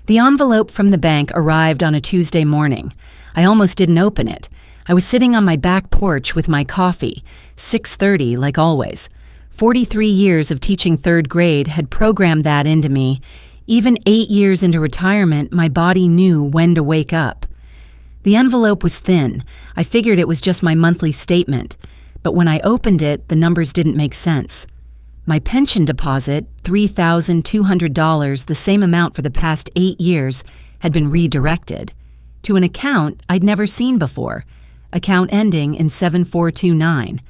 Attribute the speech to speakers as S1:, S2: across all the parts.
S1: The envelope from the bank arrived on a Tuesday morning. I almost didn't open it. I was sitting on my back porch with my coffee, 6:30 like always. 43 years of teaching third grade had programmed that into me. Even 8 years into retirement, my body knew when to wake up. The envelope was thin. I figured it was just my monthly statement. But when I opened it, the numbers didn't make sense. My pension deposit, $3,200, the same amount for the past 8 years, had been redirected to an account I'd never seen before, account ending in 7429.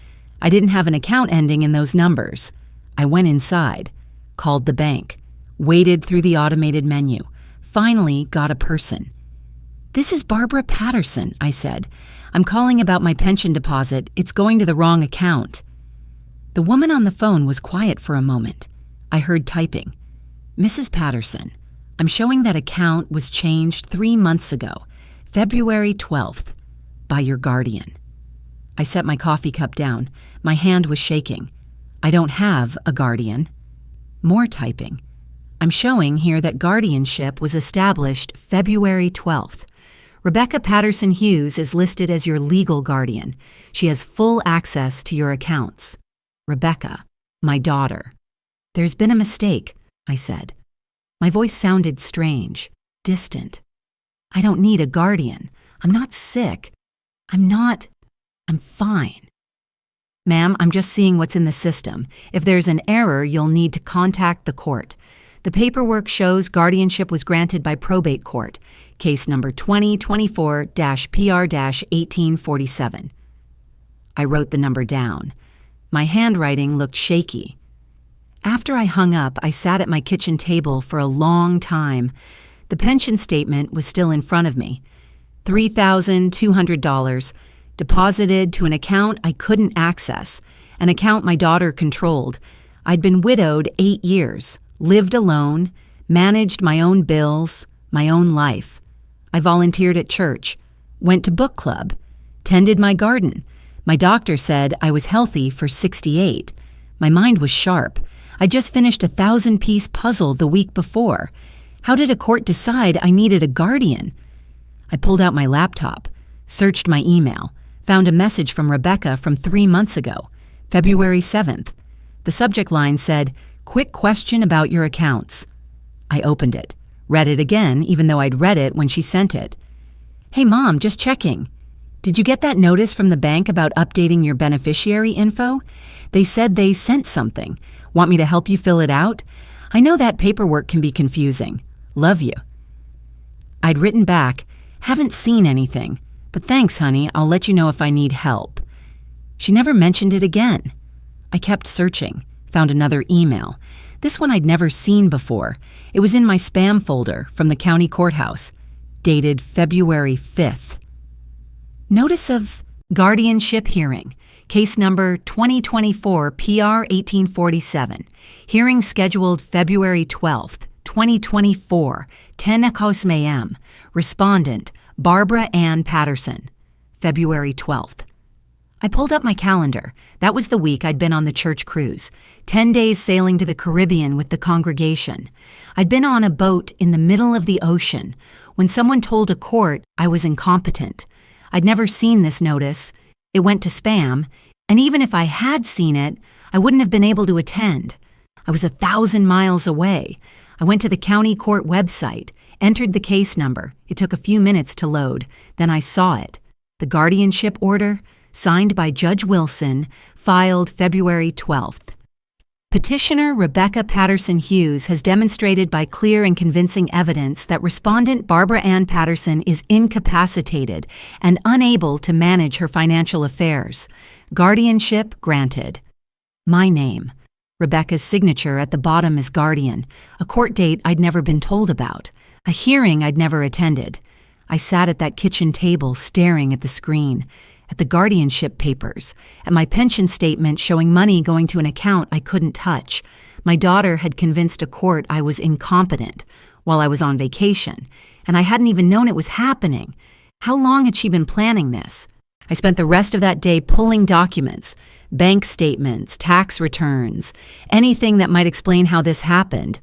S1: I didn't have an account ending in those numbers. I went inside, called the bank, waited through the automated menu, finally got a person. "This is Barbara Patterson," I said. "I'm calling about my pension deposit. It's going to the wrong account." The woman on the phone was quiet for a moment. I heard typing. "Mrs. Patterson, I'm showing that account was changed 3 months ago, February 12th, by your guardian." I set my coffee cup down. My hand was shaking. "I don't have a guardian." More typing. "I'm showing here that guardianship was established February 12th. Rebecca Patterson Hughes is listed as your legal guardian. She has full access to your accounts. Rebecca, my daughter." "There's been a mistake," I said. My voice sounded strange, distant. "I don't need a guardian. I'm not sick. I'm fine." "Ma'am, I'm just seeing what's in the system. If there's an error, you'll need to contact the court. The paperwork shows guardianship was granted by probate court, case number 2024-PR-1847. I wrote the number down. My handwriting looked shaky. After I hung up, I sat at my kitchen table for a long time. The pension statement was still in front of me. $3,200, deposited to an account I couldn't access, an account my daughter controlled. I'd been widowed 8 years, lived alone, managed my own bills, my own life. I volunteered at church, went to book club, tended my garden. My doctor said I was healthy for 68. My mind was sharp. I just finished a 1,000-piece puzzle the week before. How did a court decide I needed a guardian? I pulled out my laptop, searched my email, found a message from Rebecca from 3 months ago, February 7th. The subject line said, "Quick question about your accounts." I opened it, read it again, even though I'd read it when she sent it. "Hey, Mom, just checking. Did you get that notice from the bank about updating your beneficiary info? They said they sent something. Want me to help you fill it out? I know that paperwork can be confusing. Love you." I'd written back, "Haven't seen anything, but thanks, honey. I'll let you know if I need help." She never mentioned it again. I kept searching, found another email. This one I'd never seen before. It was in my spam folder from the county courthouse, dated February 5th. Notice of guardianship hearing, case number 2024-PR-1847. Hearing scheduled February 12th, 2024, 10 a.m. Respondent, Barbara Ann Patterson. February 12th. I pulled up my calendar. That was the week I'd been on the church cruise, 10 days sailing to the Caribbean with the congregation. I'd been on a boat in the middle of the ocean when someone told a court I was incompetent. I'd never seen this notice. It went to spam, and even if I had seen it, I wouldn't have been able to attend. I was 1,000 miles away. I went to the county court website, entered the case number. It took a few minutes to load. Then I saw it. The guardianship order, signed by Judge Wilson, filed February 12th. Petitioner Rebecca Patterson Hughes has demonstrated by clear and convincing evidence that respondent Barbara Ann Patterson is incapacitated and unable to manage her financial affairs. Guardianship granted. My name. Rebecca's signature at the bottom is guardian, a court date I'd never been told about, a hearing I'd never attended. I sat at that kitchen table staring at the screen, at the guardianship papers, at my pension statement showing money going to an account I couldn't touch. My daughter had convinced a court I was incompetent while I was on vacation, and I hadn't even known it was happening. How long had she been planning this? I spent the rest of that day pulling documents, bank statements, tax returns, anything that might explain how this happened.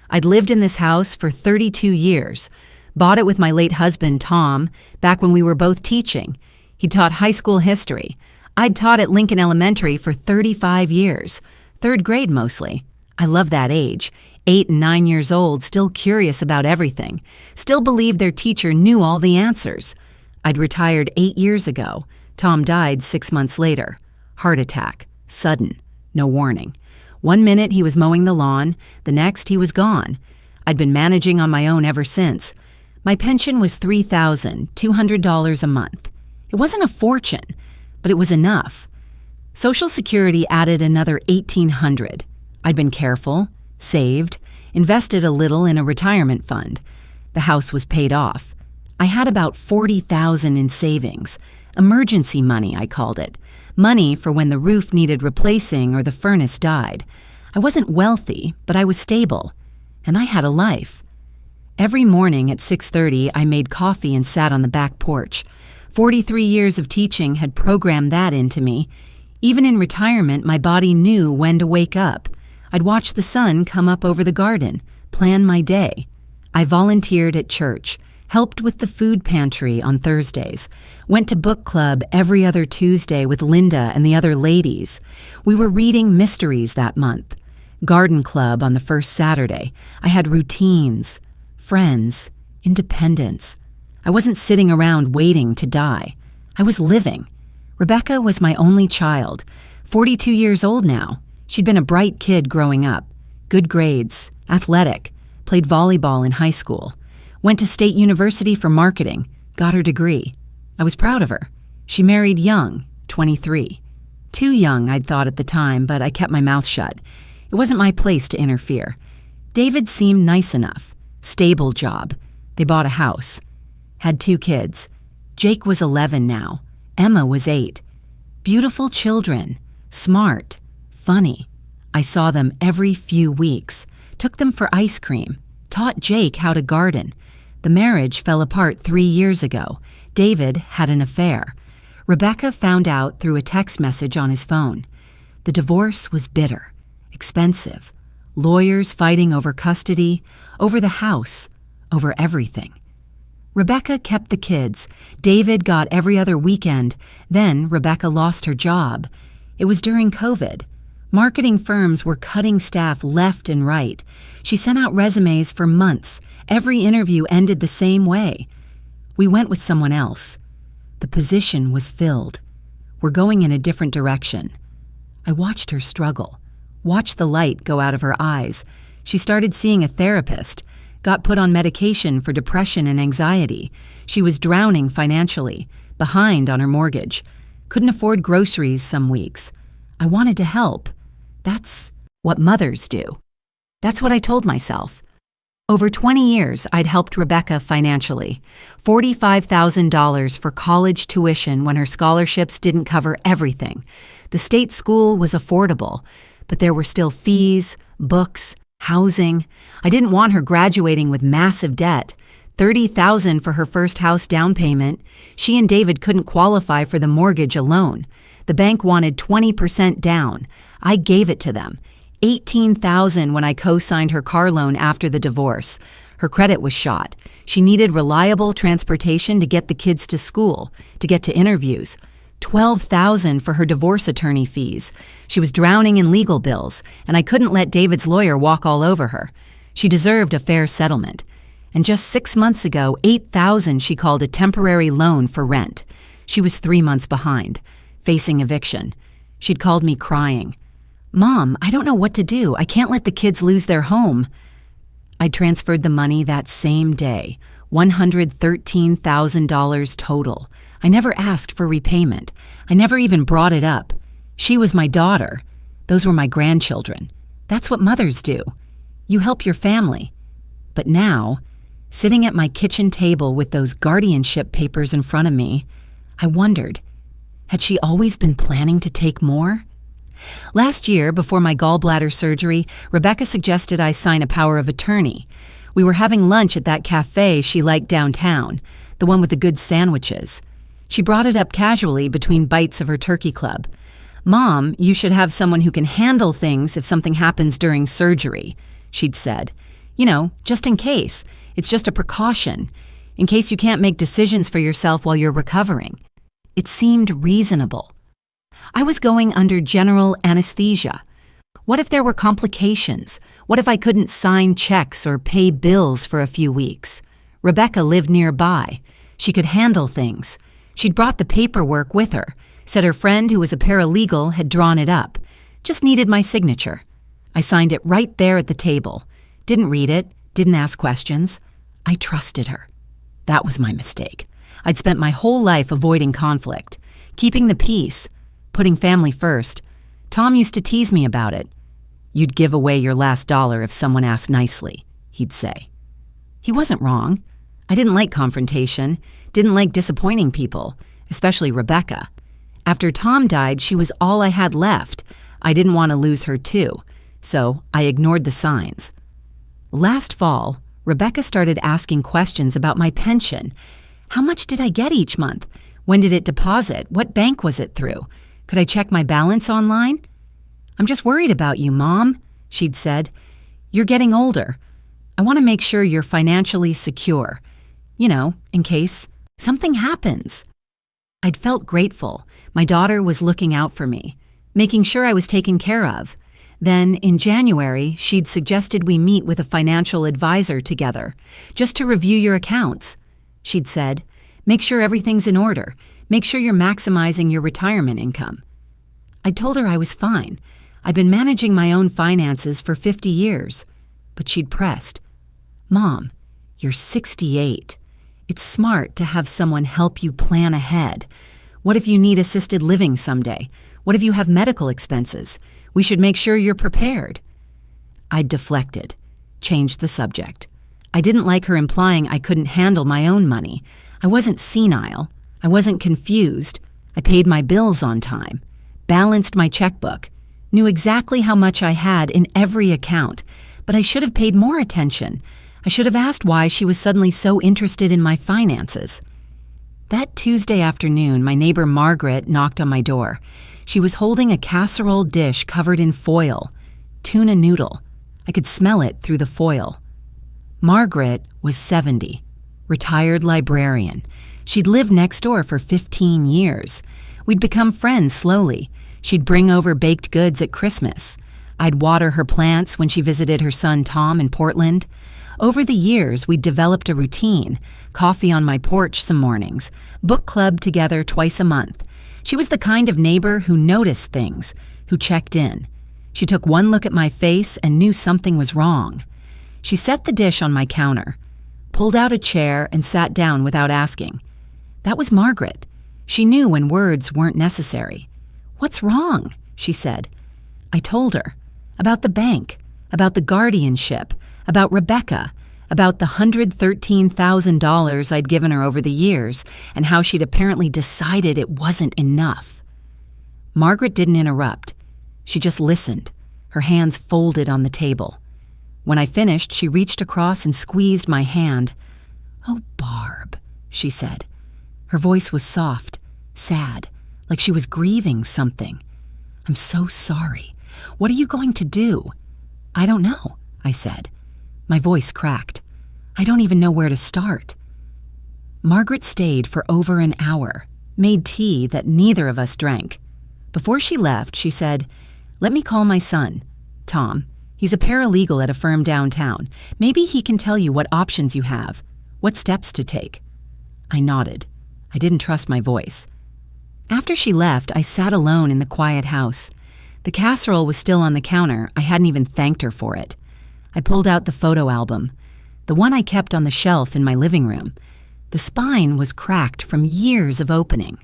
S1: I'd lived in this house for 32 years. Bought it with my late husband, Tom, back when we were both teaching. He taught high school history. I'd taught at Lincoln Elementary for 35 years. 3rd grade mostly. I love that age. 8 and 9 years old, still curious about everything. Still believed their teacher knew all the answers. I'd retired 8 years ago. Tom died 6 months later. Heart attack. Sudden. No warning. 1 minute he was mowing the lawn, the next he was gone. I'd been managing on my own ever since. My pension was $3,200 a month. It wasn't a fortune, but it was enough. Social Security added another $1,800. I'd been careful, saved, invested a little in a retirement fund. The house was paid off. I had about $40,000 in savings. Emergency money, I called it. Money for when the roof needed replacing or the furnace died. I wasn't wealthy, but I was stable. And I had a life. Every morning at 6:30, I made coffee and sat on the back porch. 43 years of teaching had programmed that into me. Even in retirement, my body knew when to wake up. I'd watch the sun come up over the garden, plan my day. I volunteered at church, helped with the food pantry on Thursdays, went to book club every other Tuesday with Linda and the other ladies. We were reading mysteries that month. Garden club on the first Saturday. I had routines, friends, independence. I wasn't sitting around waiting to die. I was living. Rebecca was my only child, 42 years old now. She'd been a bright kid growing up. Good grades, athletic, played volleyball in high school. Went to State University for marketing, got her degree. I was proud of her. She married young, 23. Too young, I'd thought at the time, but I kept my mouth shut. It wasn't my place to interfere. David seemed nice enough. Stable job. They bought a house. Had 2 kids. Jake was 11 now. Emma was 8. Beautiful children. Smart. Funny. I saw them every few weeks. Took them for ice cream. Taught Jake how to garden. The marriage fell apart 3 years ago. David had an affair. Rebecca found out through a text message on his phone. The divorce was bitter, expensive. Lawyers fighting over custody, over the house, over everything. Rebecca kept the kids. David got every other weekend. Then Rebecca lost her job. It was during COVID. Marketing firms were cutting staff left and right. She sent out resumes for months. Every interview ended the same way. We went with someone else. The position was filled. We're going in a different direction. I watched her struggle, watched the light go out of her eyes. She started seeing a therapist, got put on medication for depression and anxiety. She was drowning financially, behind on her mortgage. Couldn't afford groceries some weeks. I wanted to help. That's what mothers do. That's what I told myself. Over 20 years, I'd helped Rebecca financially. $45,000 for college tuition when her scholarships didn't cover everything. The state school was affordable, but there were still fees, books, housing. I didn't want her graduating with massive debt. $30,000 for her first house down payment. She and David couldn't qualify for the mortgage alone. The bank wanted 20% down. I gave it to them. $18,000 when I co-signed her car loan after the divorce. Her credit was shot. She needed reliable transportation to get the kids to school, to get to interviews. $12,000 for her divorce attorney fees. She was drowning in legal bills, and I couldn't let David's lawyer walk all over her. She deserved a fair settlement. And just 6 months ago, $8,000 she called a temporary loan for rent. She was 3 months behind, facing eviction. She'd called me crying. "Mom, I don't know what to do. I can't let the kids lose their home." I transferred the money that same day, $113,000 total. I never asked for repayment. I never even brought it up. She was my daughter. Those were my grandchildren. That's what mothers do. You help your family. But now, sitting at my kitchen table with those guardianship papers in front of me, I wondered, had she always been planning to take more? Last year, before my gallbladder surgery, Rebecca suggested I sign a power of attorney. We were having lunch at that cafe she liked downtown, the one with the good sandwiches. She brought it up casually between bites of her turkey club. "Mom, you should have someone who can handle things if something happens during surgery," she'd said. Just in case. It's just a precaution, in case you can't make decisions for yourself while you're recovering. It seemed reasonable. I was going under general anesthesia. What if there were complications? What if I couldn't sign checks or pay bills for a few weeks? Rebecca lived nearby. She could handle things. She'd brought the paperwork with her, said her friend who was a paralegal had drawn it up. Just needed my signature. I signed it right there at the table. Didn't read it, didn't ask questions. I trusted her. That was my mistake. I'd spent my whole life avoiding conflict, keeping the peace, putting family first. Tom used to tease me about it. "You'd give away your last dollar if someone asked nicely," he'd say. He wasn't wrong. I didn't like confrontation, didn't like disappointing people, especially Rebecca. After Tom died, she was all I had left. I didn't want to lose her too, so I ignored the signs. Last fall, Rebecca started asking questions about my pension. How much did I get each month? When did it deposit? What bank was it through? Could I check my balance online? "I'm just worried about you, Mom," she'd said. "You're getting older. I want to make sure you're financially secure. In case something happens." I'd felt grateful. My daughter was looking out for me, making sure I was taken care of. Then, in January, she'd suggested we meet with a financial advisor together, just to review your accounts. She'd said, "Make sure everything's in order. Make sure you're maximizing your retirement income." I told her I was fine. I'd been managing my own finances for 50 years. But she'd pressed, "Mom, you're 68. It's smart to have someone help you plan ahead. What if you need assisted living someday? What if you have medical expenses? We should make sure you're prepared." I'd deflected, changed the subject. I didn't like her implying I couldn't handle my own money. I wasn't senile. I wasn't confused. I paid my bills on time, balanced my checkbook, knew exactly how much I had in every account, but I should have paid more attention. I should have asked why she was suddenly so interested in my finances. That Tuesday afternoon, my neighbor Margaret knocked on my door. She was holding a casserole dish covered in foil, tuna noodle. I could smell it through the foil. Margaret was 70, retired librarian. She'd lived next door for 15 years. We'd become friends slowly. She'd bring over baked goods at Christmas. I'd water her plants when she visited her son Tom in Portland. Over the years, we'd developed a routine: coffee on my porch some mornings, book club together twice a month. She was the kind of neighbor who noticed things, who checked in. She took one look at my face and knew something was wrong. She set the dish on my counter, pulled out a chair, and sat down without asking. That was Margaret. She knew when words weren't necessary. "What's wrong?" she said. I told her about the bank, about the guardianship, about Rebecca, about the $113,000 I'd given her over the years, and how she'd apparently decided it wasn't enough. Margaret didn't interrupt. She just listened, her hands folded on the table. When I finished, she reached across and squeezed my hand. "Oh, Barb," she said. Her voice was soft, sad, like she was grieving something. "I'm so sorry. What are you going to do?" "I don't know," I said. My voice cracked. "I don't even know where to start." Margaret stayed for over an hour, made tea that neither of us drank. Before she left, she said, "Let me call my son, Tom. He's a paralegal at a firm downtown. Maybe he can tell you what options you have, what steps to take." I nodded. I didn't trust my voice. After she left, I sat alone in the quiet house. The casserole was still on the counter. I hadn't even thanked her for it. I pulled out the photo album, the one I kept on the shelf in my living room. The spine was cracked from years of opening.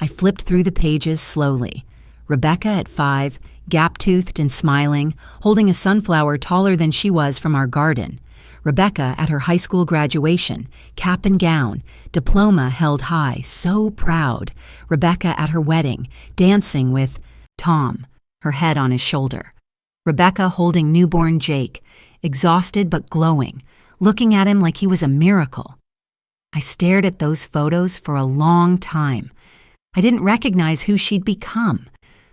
S1: I flipped through the pages slowly. Rebecca at 5, gap-toothed and smiling, holding a sunflower taller than she was from our garden. Rebecca at her high school graduation, cap and gown, diploma held high, so proud. Rebecca at her wedding, dancing with Tom, her head on his shoulder. Rebecca holding newborn Jake, exhausted but glowing, looking at him like he was a miracle. I stared at those photos for a long time. I didn't recognize who she'd become,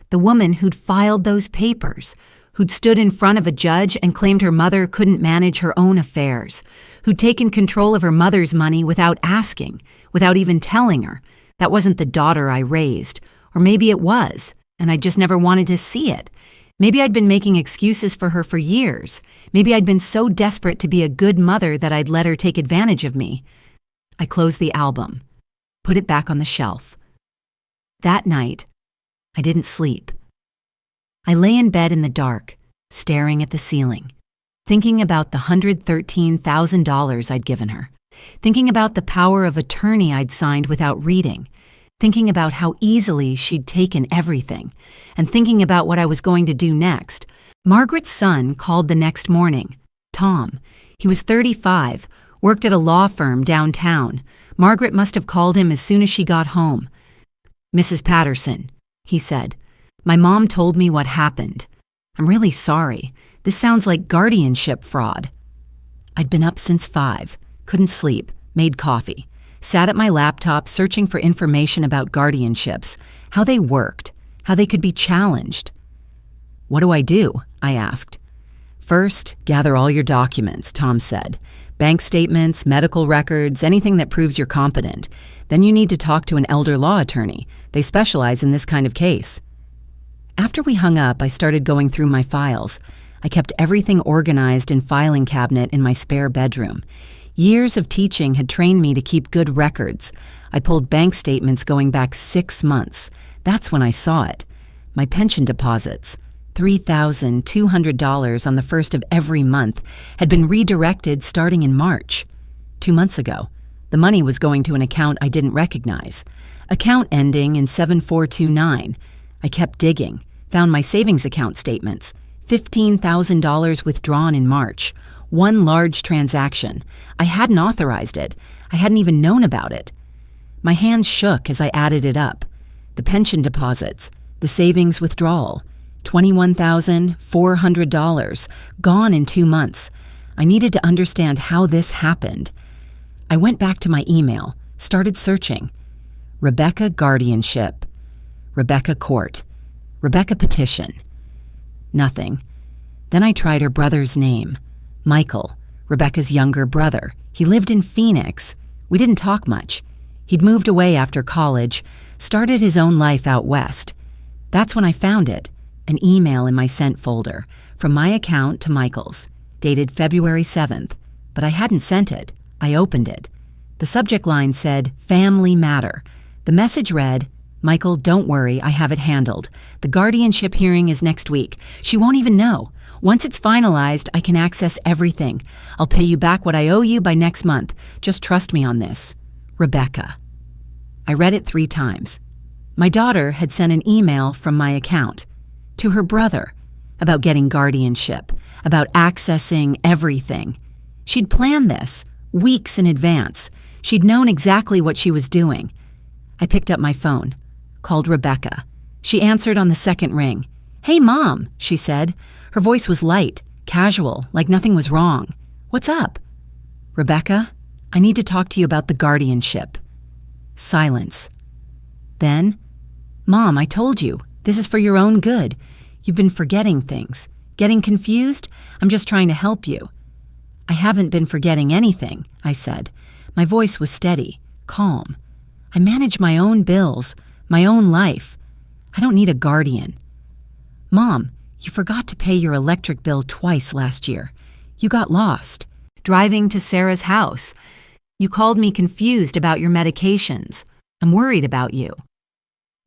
S1: the woman who'd filed those papers, who'd stood in front of a judge and claimed her mother couldn't manage her own affairs, who'd taken control of her mother's money without asking, without even telling her. That wasn't the daughter I raised. Or maybe it was, and I just never wanted to see it. Maybe I'd been making excuses for her for years. Maybe I'd been so desperate to be a good mother that I'd let her take advantage of me. I closed the album, put it back on the shelf. That night, I didn't sleep. I lay in bed in the dark, staring at the ceiling, thinking about the $113,000 I'd given her, thinking about the power of attorney I'd signed without reading, thinking about how easily she'd taken everything, and thinking about what I was going to do next. Margaret's son called the next morning, Tom. He was 35, worked at a law firm downtown. Margaret must have called him as soon as she got home. "Mrs. Patterson," he said, "my mom told me what happened. I'm really sorry. This sounds like guardianship fraud." I'd been up since 5, couldn't sleep, made coffee, sat at my laptop searching for information about guardianships, how they worked, how they could be challenged. "What do I do?" I asked. "First, gather all your documents," Tom said. "Bank statements, medical records, anything that proves you're competent. Then you need to talk to an elder law attorney. They specialize in this kind of case." After we hung up, I started going through my files. I kept everything organized in filing cabinet in my spare bedroom. Years of teaching had trained me to keep good records. I pulled bank statements going back 6 months. That's when I saw it. My pension deposits, $3,200 on the first of every month, had been redirected starting in March. 2 months ago, the money was going to an account I didn't recognize. Account ending in 7429. I kept digging, found my savings account statements. $15,000 withdrawn in March. One large transaction. I hadn't authorized it. I hadn't even known about it. My hands shook as I added it up. The pension deposits, the savings withdrawal, $21,400, gone in 2 months. I needed to understand how this happened. I went back to my email, started searching. Rebecca guardianship, Rebecca court, Rebecca petition. Nothing. Then I tried her brother's name, Michael, Rebecca's younger brother. He lived in Phoenix. We didn't talk much. He'd moved away after college, started his own life out west. That's when I found it, an email in my sent folder, from my account to Michael's, dated February 7th, but I hadn't sent it. I opened it. The subject line said, "Family Matter." The message read, "Michael, don't worry, I have it handled. The guardianship hearing is next week. She won't even know. Once it's finalized, I can access everything. I'll pay you back what I owe you by next month. Just trust me on this. Rebecca." I read it 3 times. My daughter had sent an email from my account to her brother about getting guardianship, about accessing everything. She'd planned this weeks in advance. She'd known exactly what she was doing. I picked up my phone, called Rebecca. She answered on the second ring. "Hey, Mom," she said. Her voice was light, casual, like nothing was wrong. "What's up?" "Rebecca, I need to talk to you about the guardianship." Silence. Then, "Mom, I told you, this is for your own good. You've been forgetting things. Getting confused? I'm just trying to help you." "I haven't been forgetting anything," I said. My voice was steady, calm. "I manage my own bills, my own life. I don't need a guardian." "Mom, you forgot to pay your electric bill twice last year. You got lost, driving to Sarah's house. You called me confused about your medications. I'm worried about you."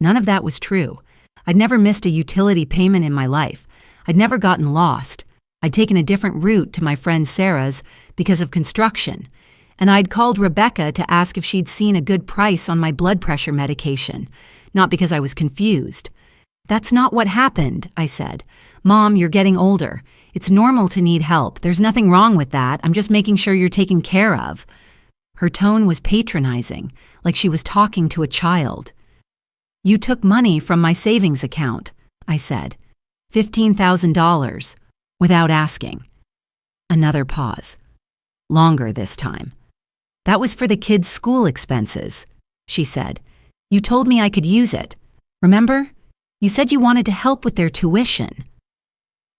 S1: None of that was true. I'd never missed a utility payment in my life. I'd never gotten lost. I'd taken a different route to my friend Sarah's because of construction. And I'd called Rebecca to ask if she'd seen a good price on my blood pressure medication, not because I was confused. "That's not what happened," I said. "Mom, you're getting older. It's normal to need help. There's nothing wrong with that. I'm just making sure you're taken care of." Her tone was patronizing, like she was talking to a child. "You took money from my savings account," I said. $15,000, without asking. Another pause. Longer this time. "That was for the kids' school expenses," she said. "You told me I could use it. Remember? You said you wanted to help with their tuition."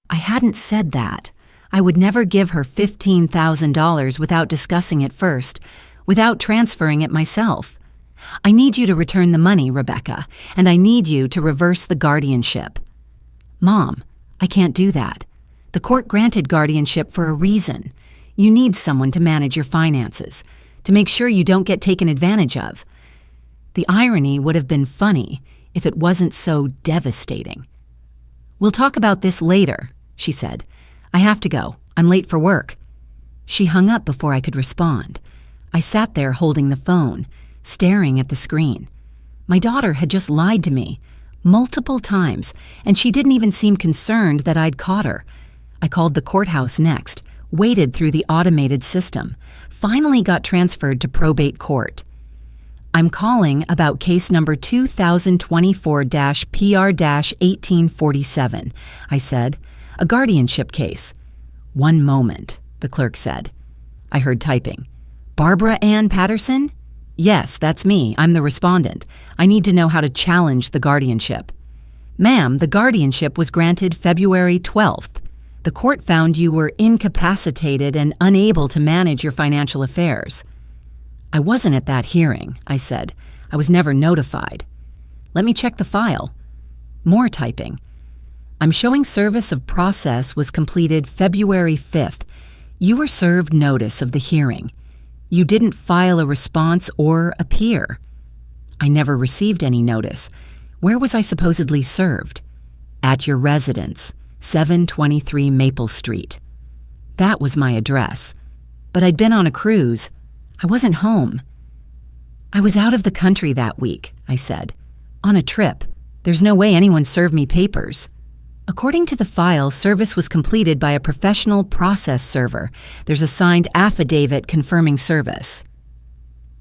S1: I hadn't said that. I would never give her $15,000 without discussing it first, without transferring it myself. I need you to return the money, Rebecca, and I need you to reverse the guardianship. Mom, I can't do that. The court granted guardianship for a reason. You need someone to manage your finances, to make sure you don't get taken advantage of. The irony would have been funny if it wasn't so devastating. We'll talk about this later, she said. I have to go. I'm late for work. She hung up before I could respond. I sat there holding the phone, staring at the screen. My daughter had just lied to me multiple times, and she didn't even seem concerned that I'd caught her. I called the courthouse next, waited through the automated system, finally got transferred to probate court. I'm calling about case number 2024-PR-1847, I said. A guardianship case. 1 moment, the clerk said. I heard typing. Barbara Ann Patterson? Yes, that's me. I'm the respondent. I need to know how to challenge the guardianship. Ma'am, the guardianship was granted February 12th. The court found you were incapacitated and unable to manage your financial affairs. I wasn't at that hearing, I said. I was never notified. Let me check the file. More typing. I'm showing service of process was completed February 5th. You were served notice of the hearing. You didn't file a response or appear. I never received any notice. Where was I supposedly served? At your residence, 723 Maple Street. That was my address. But I'd been on a cruise. I wasn't home. I was out of the country that week, I said. On a trip. There's no way anyone served me papers. According to the file, service was completed by a professional process server. There's a signed affidavit confirming service.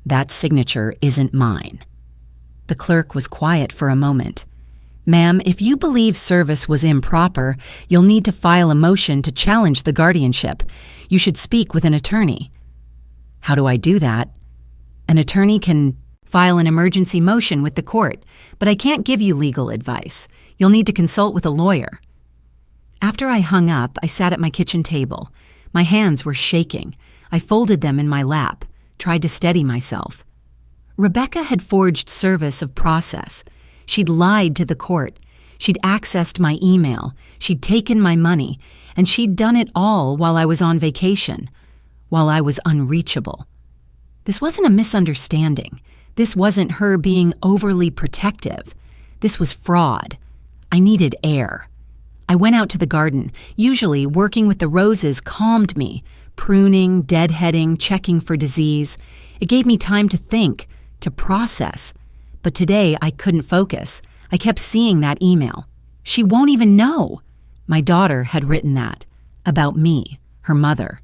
S1: That signature isn't mine. The clerk was quiet for a moment. Ma'am, if you believe service was improper, you'll need to file a motion to challenge the guardianship. You should speak with an attorney. How do I do that? An attorney can file an emergency motion with the court, but I can't give you legal advice. You'll need to consult with a lawyer. After I hung up, I sat at my kitchen table. My hands were shaking. I folded them in my lap, tried to steady myself. Rebecca had forged service of process. She'd lied to the court. She'd accessed my email. She'd taken my money. And she'd done it all while I was on vacation, while I was unreachable. This wasn't a misunderstanding. This wasn't her being overly protective. This was fraud. I needed air. I went out to the garden. Usually, working with the roses calmed me, pruning, deadheading, checking for disease. It gave me time to think, to process. But today, I couldn't focus. I kept seeing that email. She won't even know. My daughter had written that. About me, her mother.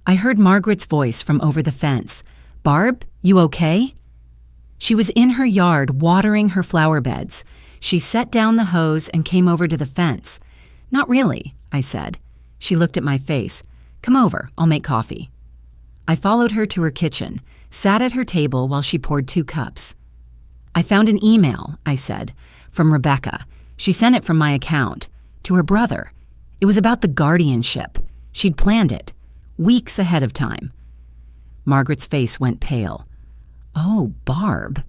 S1: I heard Margaret's voice from over the fence. Barb, you okay? She was in her yard watering her flower beds. She set down the hose and came over to the fence. Not really, I said. She looked at my face. Come over, I'll make coffee. I followed her to her kitchen, sat at her table while she poured 2 cups. I found an email, I said, from Rebecca. She sent it from my account, to her brother. It was about the guardianship. She'd planned it, weeks ahead of time. Margaret's face went pale. Oh, Barb.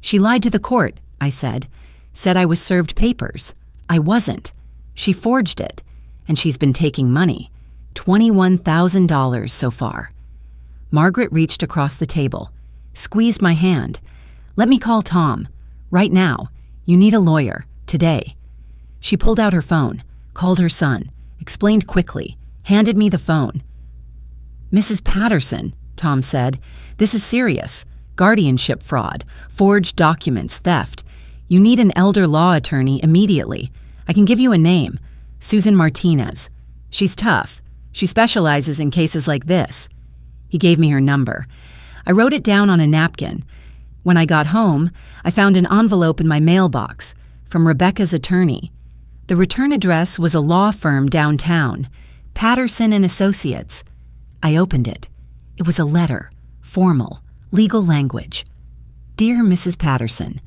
S1: She lied to the court, I said. Said I was served papers. I wasn't. She forged it, and she's been taking money. $21,000 so far. Margaret reached across the table, squeezed my hand. Let me call Tom. Right now. You need a lawyer. Today. She pulled out her phone, called her son, explained quickly, handed me the phone. Mrs. Patterson, Tom said, this is serious. Guardianship fraud, forged documents, theft. You need an elder law attorney immediately. I can give you a name. Susan Martinez. She's tough. She specializes in cases like this. He gave me her number. I wrote it down on a napkin. When I got home, I found an envelope in my mailbox from Rebecca's attorney. The return address was a law firm downtown, Patterson and Associates. I opened it. It was a letter, formal, legal language. Dear Mrs. Patterson,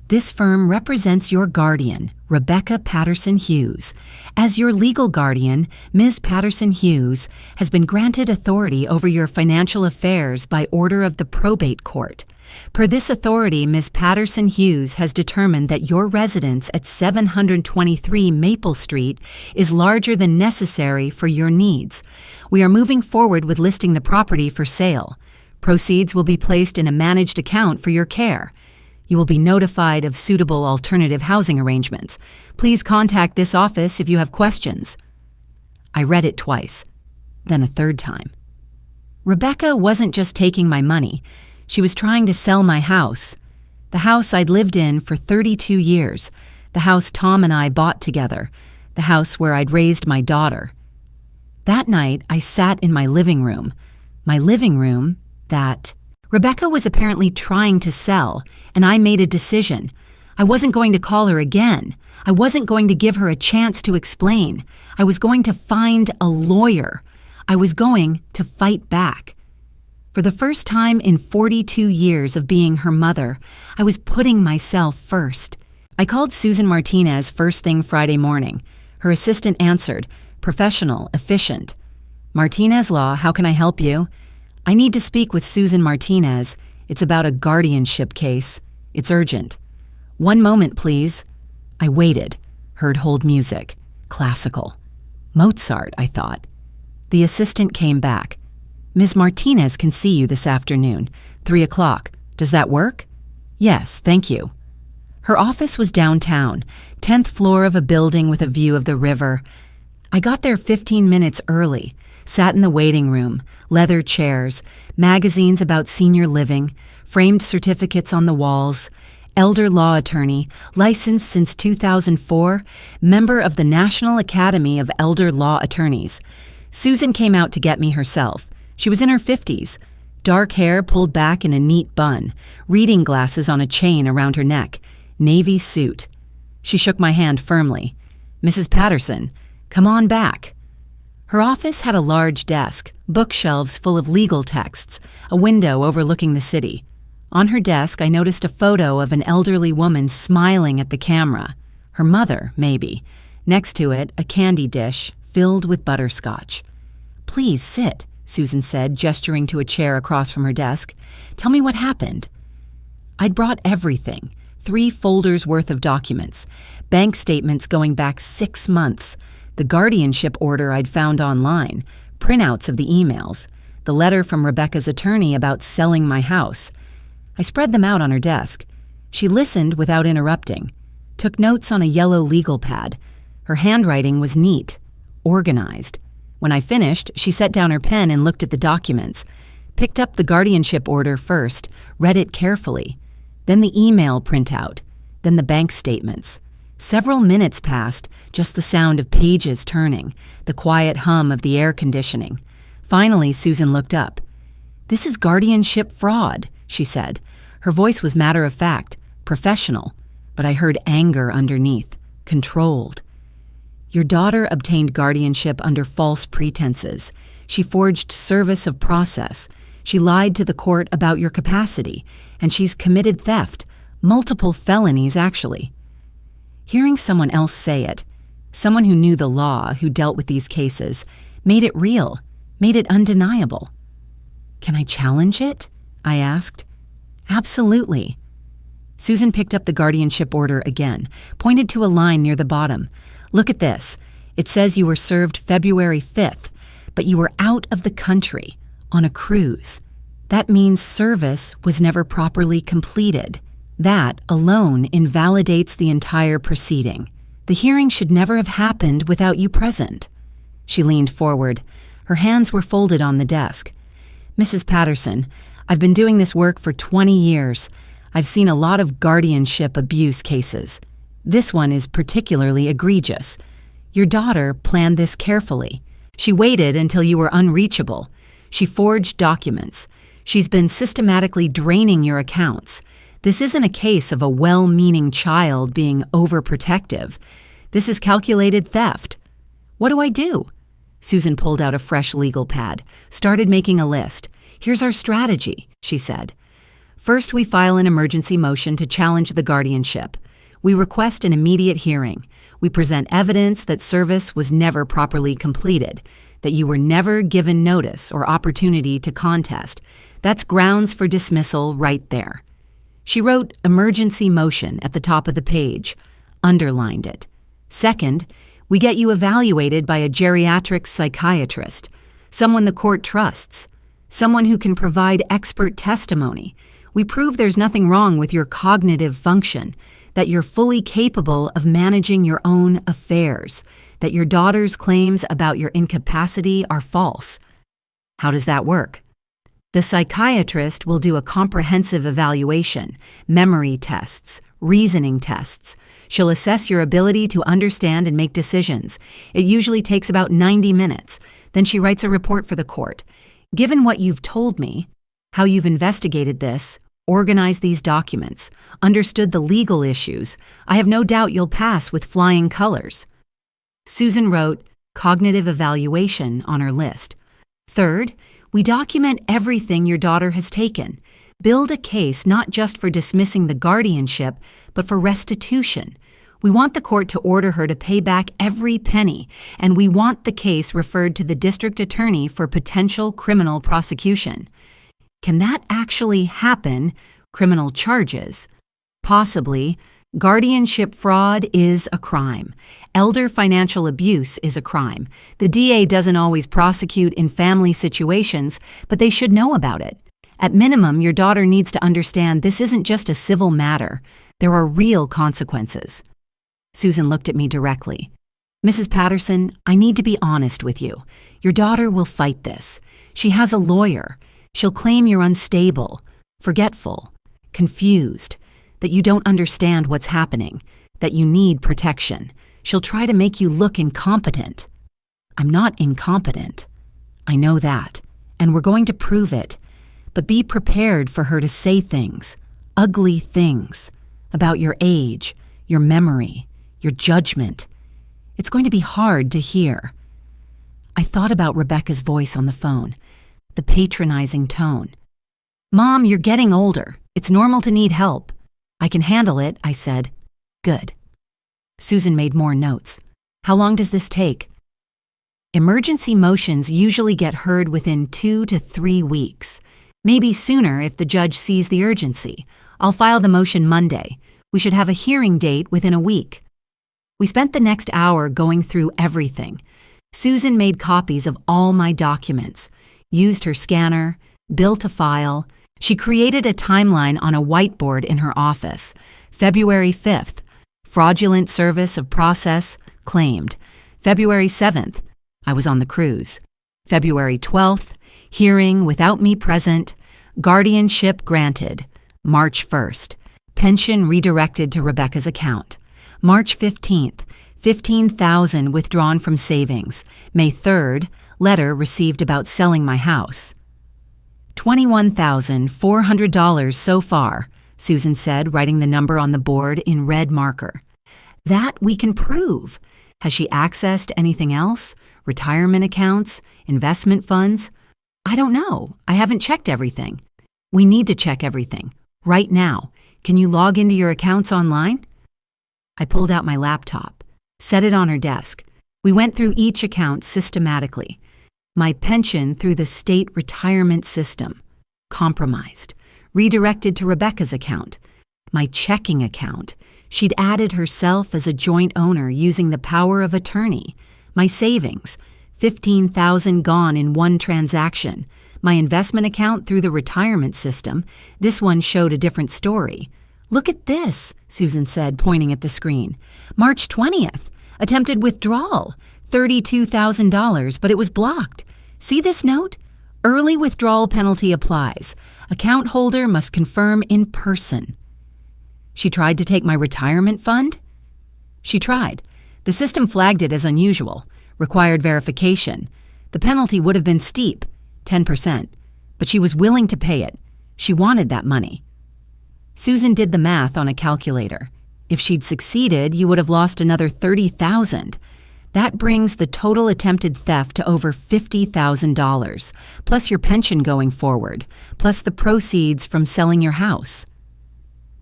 S1: This firm represents your guardian, Rebecca Patterson Hughes. As your legal guardian, Ms. Patterson Hughes has been granted authority over your financial affairs by order of the probate court. Per this authority, Ms. Patterson Hughes has determined that your residence at 723 Maple Street is larger than necessary for your needs. We are moving forward with listing the property for sale. Proceeds will be placed in a managed account for your care. You will be notified of suitable alternative housing arrangements. Please contact this office if you have questions. I read it twice, then a third time. Rebecca wasn't just taking my money. She was trying to sell my house. The house I'd lived in for 32 years. The house Tom and I bought together. The house where I'd raised my daughter. That night, I sat in my living room. My living room that Rebecca was apparently trying to sell, and I made a decision. I wasn't going to call her again. I wasn't going to give her a chance to explain. I was going to find a lawyer. I was going to fight back. For the first time in 42 years of being her mother, I was putting myself first. I called Susan Martinez first thing Friday morning. Her assistant answered, professional, efficient. Martinez Law, how can I help you? I need to speak with Susan Martinez. It's about a guardianship case. It's urgent. 1 moment, please. I waited, heard hold music. Classical. Mozart, I thought. The assistant came back. Ms. Martinez can see you this afternoon, 3 o'clock. Does that work? Yes, thank you. Her office was downtown, 10th floor of a building with a view of the river. I got there 15 minutes early. Sat in the waiting room, leather chairs, magazines about senior living, framed certificates on the walls, elder law attorney, licensed since 2004, member of the National Academy of Elder Law Attorneys. Susan came out to get me herself. She was in her 50s, dark hair pulled back in a neat bun, reading glasses on a chain around her neck, navy suit. She shook my hand firmly. Mrs. Patterson, come on back. Her office had a large desk, bookshelves full of legal texts, a window overlooking the city. On her desk, I noticed a photo of an elderly woman smiling at the camera. Her mother, maybe. Next to it, a candy dish filled with butterscotch. Please sit, Susan said, gesturing to a chair across from her desk. Tell me what happened. I'd brought everything. 3 folders worth of documents, bank statements going back 6 months, the guardianship order I'd found online, printouts of the emails, the letter from Rebecca's attorney about selling my house. I spread them out on her desk. She listened without interrupting, took notes on a yellow legal pad. Her handwriting was neat, organized. When I finished, she set down her pen and looked at the documents, picked up the guardianship order first, read it carefully, then the email printout, then the bank statements. Several minutes passed, just the sound of pages turning, the quiet hum of the air conditioning. Finally, Susan looked up. This is guardianship fraud, she said. Her voice was matter-of-fact, professional, but I heard anger underneath, controlled. Your daughter obtained guardianship under false pretenses. She forged service of process. She lied to the court about your capacity, and she's committed theft, multiple felonies actually. Hearing someone else say it, someone who knew the law, who dealt with these cases, made it real, made it undeniable. Can I challenge it? I asked. Absolutely. Susan picked up the guardianship order again, pointed to a line near the bottom. Look at this. It says you were served February 5th, but you were out of the country, on a cruise. That means service was never properly completed. That alone invalidates the entire proceeding. The hearing should never have happened without you present. She leaned forward. Her hands were folded on the desk. Mrs. Patterson, I've been doing this work for 20 years. I've seen a lot of guardianship abuse cases. This one is particularly egregious. Your daughter planned this carefully. She waited until you were unreachable. She forged documents. She's been systematically draining your accounts. This isn't a case of a well-meaning child being overprotective. This is calculated theft. What do I do? Susan pulled out a fresh legal pad, started making a list. Here's our strategy, she said. First, we file an emergency motion to challenge the guardianship. We request an immediate hearing. We present evidence that service was never properly completed, that you were never given notice or opportunity to contest. That's grounds for dismissal right there. She wrote emergency motion at the top of the page, underlined it. Second, we get you evaluated by a geriatric psychiatrist, someone the court trusts, someone who can provide expert testimony. We prove there's nothing wrong with your cognitive function, that you're fully capable of managing your own affairs, that your daughter's claims about your incapacity are false. How does that work? The psychiatrist will do a comprehensive evaluation, memory tests, reasoning tests. She'll assess your ability to understand and make decisions. It usually takes about 90 minutes. Then she writes a report for the court. Given what you've told me, how you've investigated this, organized these documents, understood the legal issues, I have no doubt you'll pass with flying colors. Susan wrote cognitive evaluation on her list. Third, we document everything your daughter has taken. Build a case not just for dismissing the guardianship, but for restitution. We want the court to order her to pay back every penny, and we want the case referred to the district attorney for potential criminal prosecution. Can that actually happen? Criminal charges? Possibly. Guardianship fraud is a crime. Elder financial abuse is a crime. The DA doesn't always prosecute in family situations, but they should know about it. At minimum, your daughter needs to understand this isn't just a civil matter. There are real consequences. Susan looked at me directly. Mrs. Patterson, I need to be honest with you. Your daughter will fight this. She has a lawyer. She'll claim you're unstable, forgetful, confused, that you don't understand what's happening, that you need protection. She'll try to make you look incompetent. I'm not incompetent. I know that, and we're going to prove it. But be prepared for her to say things, ugly things, about your age, your memory, your judgment. It's going to be hard to hear. I thought about Rebecca's voice on the phone, the patronizing tone. Mom, you're getting older. It's normal to need help. I can handle it, I said. Good. Susan made more notes. How long does this take? Emergency motions usually get heard within 2 to 3 weeks. Maybe sooner if the judge sees the urgency. I'll file the motion Monday. We should have a hearing date within a week. We spent the next hour going through everything. Susan made copies of all my documents, used her scanner, built a file. She created a timeline on a whiteboard in her office. February 5th, fraudulent service of process claimed. February 7th, I was on the cruise. February 12th, hearing without me present. Guardianship granted. March 1st, pension redirected to Rebecca's account. March 15th, $15,000 withdrawn from savings. May 3rd, letter received about selling my house. $21,400 so far, Susan said, writing the number on the board in red marker. That we can prove. Has she accessed anything else? Retirement accounts? Investment funds? I don't know. I haven't checked everything. We need to check everything. Right now. Can you log into your accounts online? I pulled out my laptop, set it on her desk. We went through each account systematically. My pension through the state retirement system, compromised, redirected to Rebecca's account. My checking account, she'd added herself as a joint owner using the power of attorney. My savings, $15,000 gone in one transaction. My investment account through the retirement system, this one showed a different story. Look at this, Susan said, pointing at the screen. March 20th, attempted withdrawal, $32,000, but it was blocked. See this note? Early withdrawal penalty applies. Account holder must confirm in person. She tried to take my retirement fund? She tried. The system flagged it as unusual, required verification. The penalty would have been steep, 10%, but she was willing to pay it. She wanted that money. Susan did the math on a calculator. If she'd succeeded, you would have lost another $30,000. That brings the total attempted theft to over $50,000, plus your pension going forward, plus the proceeds from selling your house.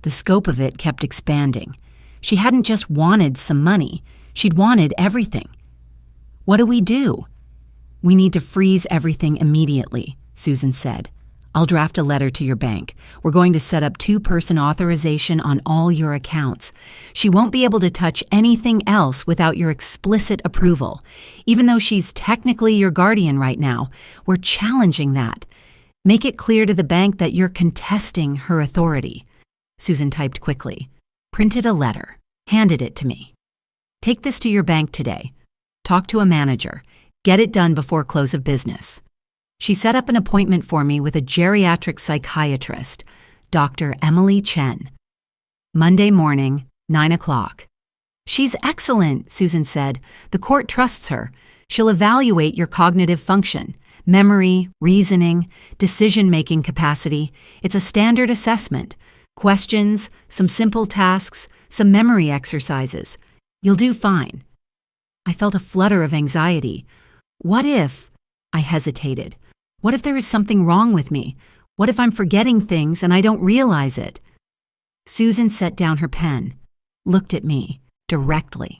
S1: The scope of it kept expanding. She hadn't just wanted some money, she'd wanted everything. What do? We need to freeze everything immediately, Susan said. I'll draft a letter to your bank. We're going to set up 2-person authorization on all your accounts. She won't be able to touch anything else without your explicit approval. Even though she's technically your guardian right now, we're challenging that. Make it clear to the bank that you're contesting her authority. Susan typed quickly, printed a letter, handed it to me. Take this to your bank today. Talk to a manager. Get it done before close of business. She set up an appointment for me with a geriatric psychiatrist, Dr. Emily Chen. Monday morning, 9 o'clock. She's excellent, Susan said. The court trusts her. She'll evaluate your cognitive function, memory, reasoning, decision-making capacity. It's a standard assessment. Questions, some simple tasks, some memory exercises. You'll do fine. I felt a flutter of anxiety. What if? I hesitated. What if there is something wrong with me? What if I'm forgetting things and I don't realize it? Susan set down her pen, looked at me directly.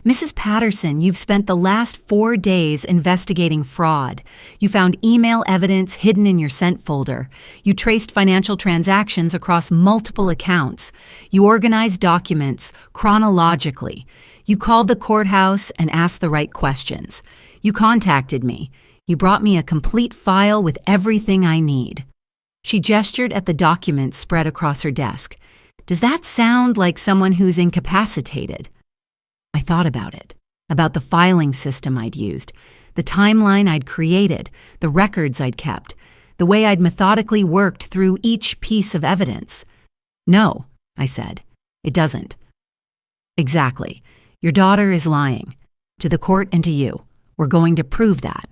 S1: Mrs. Patterson, you've spent the last 4 days investigating fraud. You found email evidence hidden in your sent folder. You traced financial transactions across multiple accounts. You organized documents chronologically. You called the courthouse and asked the right questions. You contacted me. You brought me a complete file with everything I need. She gestured at the documents spread across her desk. Does that sound like someone who's incapacitated? I thought about it, about the filing system I'd used, the timeline I'd created, the records I'd kept, the way I'd methodically worked through each piece of evidence. No, I said, it doesn't. Exactly. Your daughter is lying. To the court and to you. We're going to prove that.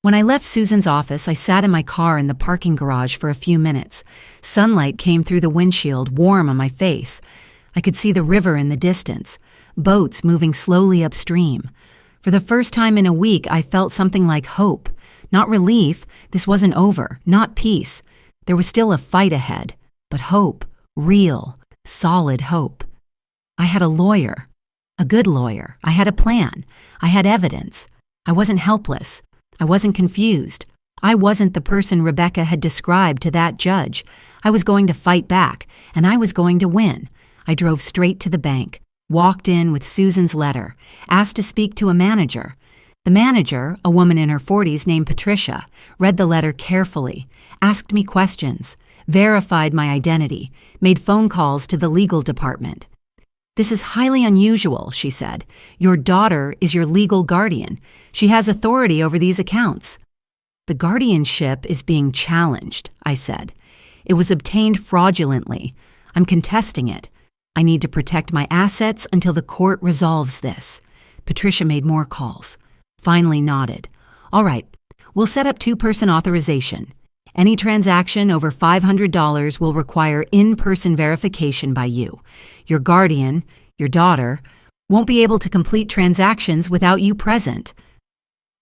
S1: When I left Susan's office, I sat in my car in the parking garage for a few minutes. Sunlight came through the windshield, warm on my face. I could see the river in the distance, boats moving slowly upstream. For the first time in a week, I felt something like hope. Not relief, this wasn't over, not peace. There was still a fight ahead, but hope, real, solid hope. I had a lawyer, a good lawyer. I had a plan. I had evidence. I wasn't helpless. I wasn't confused. I wasn't the person Rebecca had described to that judge. I was going to fight back, and I was going to win. I drove straight to the bank, walked in with Susan's letter, asked to speak to a manager. The manager, a woman in her 40s named Patricia, read the letter carefully, asked me questions, verified my identity, made phone calls to the legal department. This is highly unusual, she said. Your daughter is your legal guardian. She has authority over these accounts. The guardianship is being challenged, I said. It was obtained fraudulently. I'm contesting it. I need to protect my assets until the court resolves this. Patricia made more calls. Finally nodded. All right, we'll set up 2-person authorization. Any transaction over $500 will require in-person verification by you. Your guardian, your daughter, won't be able to complete transactions without you present.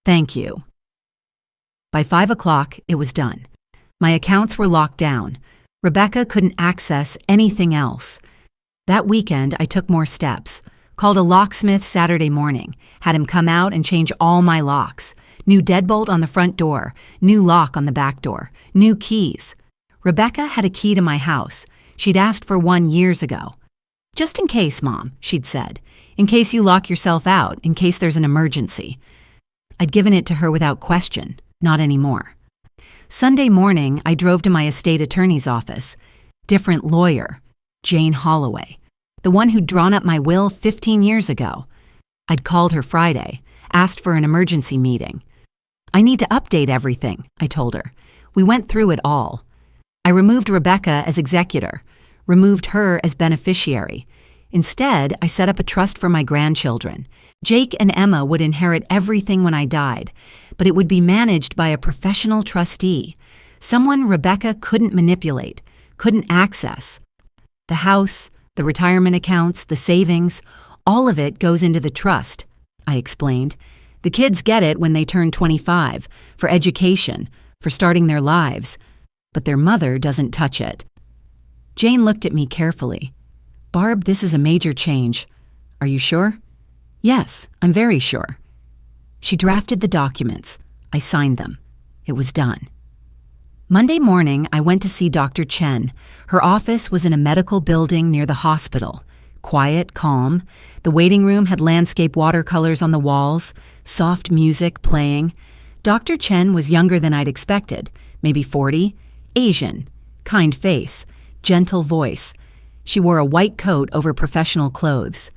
S1: Thank you. By 5 o'clock, it was done. My accounts were locked down. Rebecca couldn't access anything else. That weekend, I took more steps. Called a locksmith Saturday morning, had him come out and change all my locks. New deadbolt on the front door, new lock on the back door, new keys. Rebecca had a key to my house. She'd asked for one years ago. Just in case, Mom, she'd said. In case you lock yourself out, in case there's an emergency. I'd given it to her without question, not anymore. Sunday morning, I drove to my estate attorney's office. Different lawyer, Jane Holloway, the one who'd drawn up my will 15 years ago. I'd called her Friday, asked for an emergency meeting. I need to update everything, I told her. We went through it all. I removed Rebecca as executor, removed her as beneficiary. Instead, I set up a trust for my grandchildren. Jake and Emma would inherit everything when I died, but it would be managed by a professional trustee, someone Rebecca couldn't manipulate, couldn't access. The house, the retirement accounts, the savings, all of it goes into the trust, I explained. The kids get it when they turn 25, for education, for starting their lives, but their mother doesn't touch it. Jane looked at me carefully. Barb, this is a major change. Are you sure? Yes, I'm very sure. She drafted the documents. I signed them. It was done. Monday morning, I went to see Dr. Chen. Her office was in a medical building near the hospital. Quiet, calm. The waiting room had landscape watercolors on the walls, soft music playing. Dr. Chen was younger than I'd expected, maybe 40, Asian, kind face, gentle voice. She wore a white coat over professional clothes.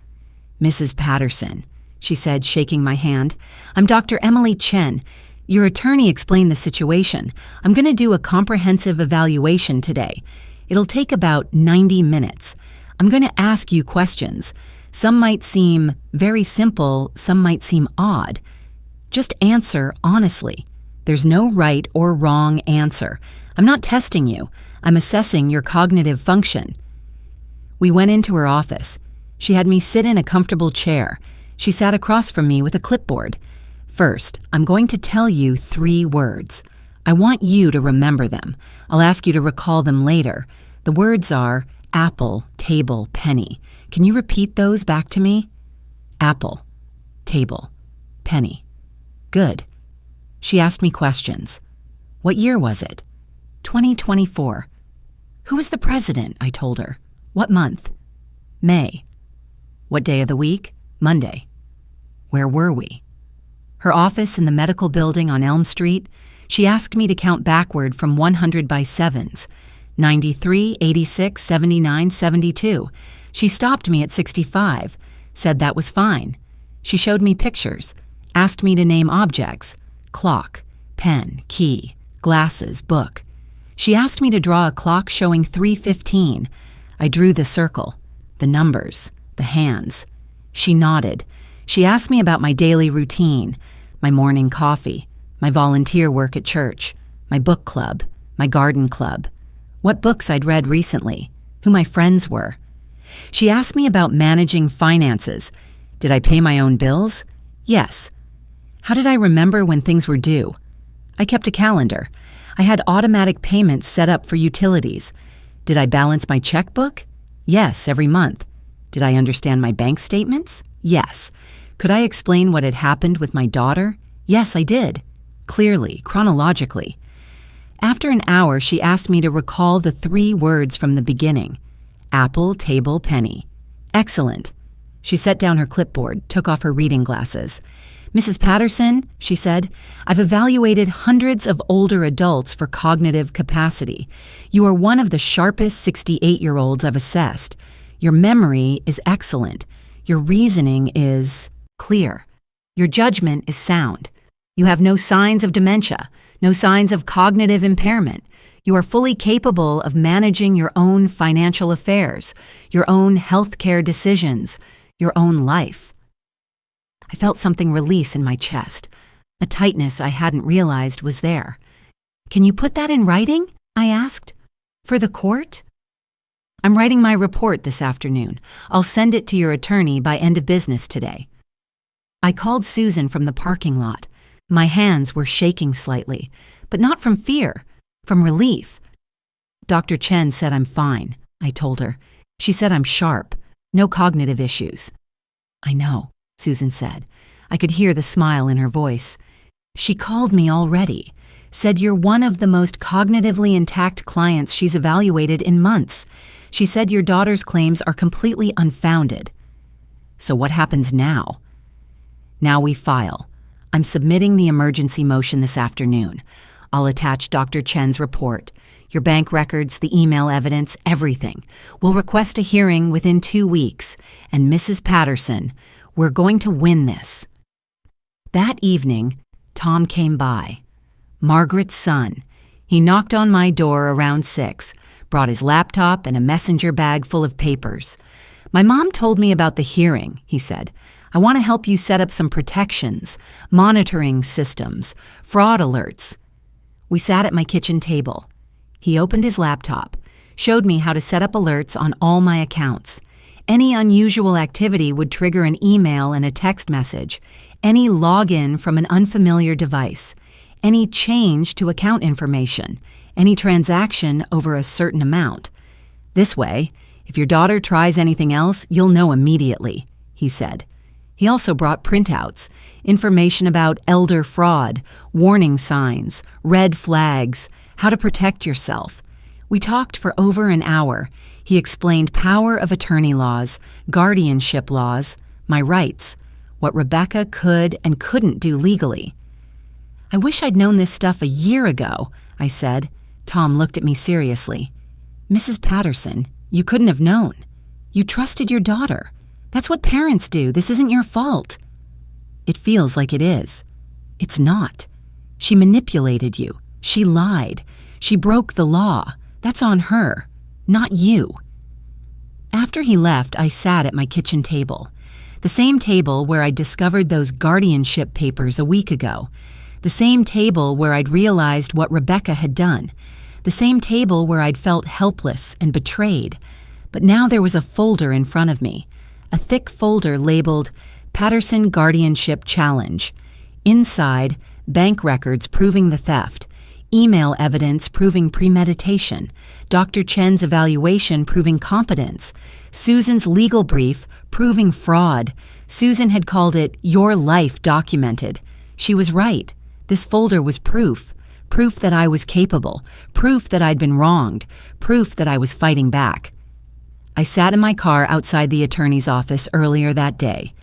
S1: Mrs. Patterson, she said, shaking my hand. I'm Dr. Emily Chen. Your attorney explained the situation. I'm going to do a comprehensive evaluation today. It'll take about 90 minutes. I'm going to ask you questions. Some might seem very simple, some might seem odd. Just answer honestly. There's no right or wrong answer. I'm not testing you. I'm assessing your cognitive function. We went into her office. She had me sit in a comfortable chair. She sat across from me with a clipboard. First, I'm going to tell you 3 words. I want you to remember them. I'll ask you to recall them later. The words are apple, table, penny. Can you repeat those back to me? Apple, table, penny. Good. She asked me questions. What year was it? 2024. Who was the president? I told her. What month? May. What day of the week? Monday. Where were we? Her office in the medical building on Elm Street. She asked me to count backward from 100 by 7s. 93, 86, 79, 72. She stopped me at 65, said that was fine. She showed me pictures, asked me to name objects, clock, pen, key, glasses, book. She asked me to draw a clock showing 3:15. I drew the circle, the numbers, the hands. She nodded. She asked me about my daily routine, my morning coffee, my volunteer work at church, my book club, my garden club, what books I'd read recently, who my friends were. She asked me about managing finances. Did I pay my own bills? Yes. How did I remember when things were due? I kept a calendar. I had automatic payments set up for utilities. Did I balance my checkbook? Yes, every month. Did I understand my bank statements? Yes. Could I explain what had happened with my daughter? Yes, I did. Clearly, chronologically. After an hour, she asked me to recall the 3 words from the beginning. Apple, table, penny. Excellent. She set down her clipboard, took off her reading glasses. Mrs. Patterson, she said, I've evaluated hundreds of older adults for cognitive capacity. You are one of the sharpest 68-year-olds I've assessed. Your memory is excellent. Your reasoning is clear. Your judgment is sound. You have no signs of dementia, no signs of cognitive impairment. You are fully capable of managing your own financial affairs, your own healthcare decisions, your own life. I felt something release in my chest, a tightness I hadn't realized was there. Can you put that in writing? I asked. For the court? I'm writing my report this afternoon. I'll send it to your attorney by end of business today. I called Susan from the parking lot. My hands were shaking slightly, but not from fear, from relief. Dr. Chen said I'm fine, I told her. She said I'm sharp, no cognitive issues. I know, Susan said. I could hear the smile in her voice. She called me already, said you're one of the most cognitively intact clients she's evaluated in months. She said your daughter's claims are completely unfounded. So what happens now? Now we file. I'm submitting the emergency motion this afternoon. I'll attach Dr. Chen's report, your bank records, the email evidence, everything. We'll request a hearing within 2 weeks. And Mrs. Patterson, we're going to win this. That evening, Tom came by. Margaret's son. He knocked on my door around 6, brought his laptop and a messenger bag full of papers. My mom told me about the hearing, he said. I want to help you set up some protections, monitoring systems, fraud alerts. We sat at my kitchen table. He opened his laptop, showed me how to set up alerts on all my accounts. Any unusual activity would trigger an email and a text message, any login from an unfamiliar device, any change to account information, any transaction over a certain amount. This way, if your daughter tries anything else, you'll know immediately, he said. He also brought printouts, information about elder fraud, warning signs, red flags, how to protect yourself. We talked for over an hour. He explained power of attorney laws, guardianship laws, my rights, what Rebecca could and couldn't do legally. I wish I'd known this stuff a year ago, I said. Tom looked at me seriously. Mrs. Patterson, you couldn't have known. You trusted your daughter. That's what parents do. This isn't your fault. It feels like it is. It's not. She manipulated you. She lied. She broke the law. That's on her, not you. After he left, I sat at my kitchen table. The same table where I'd discovered those guardianship papers a week ago. The same table where I'd realized what Rebecca had done. The same table where I'd felt helpless and betrayed. But now there was a folder in front of me. A thick folder labeled Patterson Guardianship Challenge. Inside, bank records proving the theft, email evidence proving premeditation, Dr. Chen's evaluation proving competence, Susan's legal brief proving fraud. Susan had called it Your Life Documented. She was right. This folder was proof. Proof that I was capable. Proof that I'd been wronged. Proof that I was fighting back. I sat in my car outside the attorney's office earlier that day.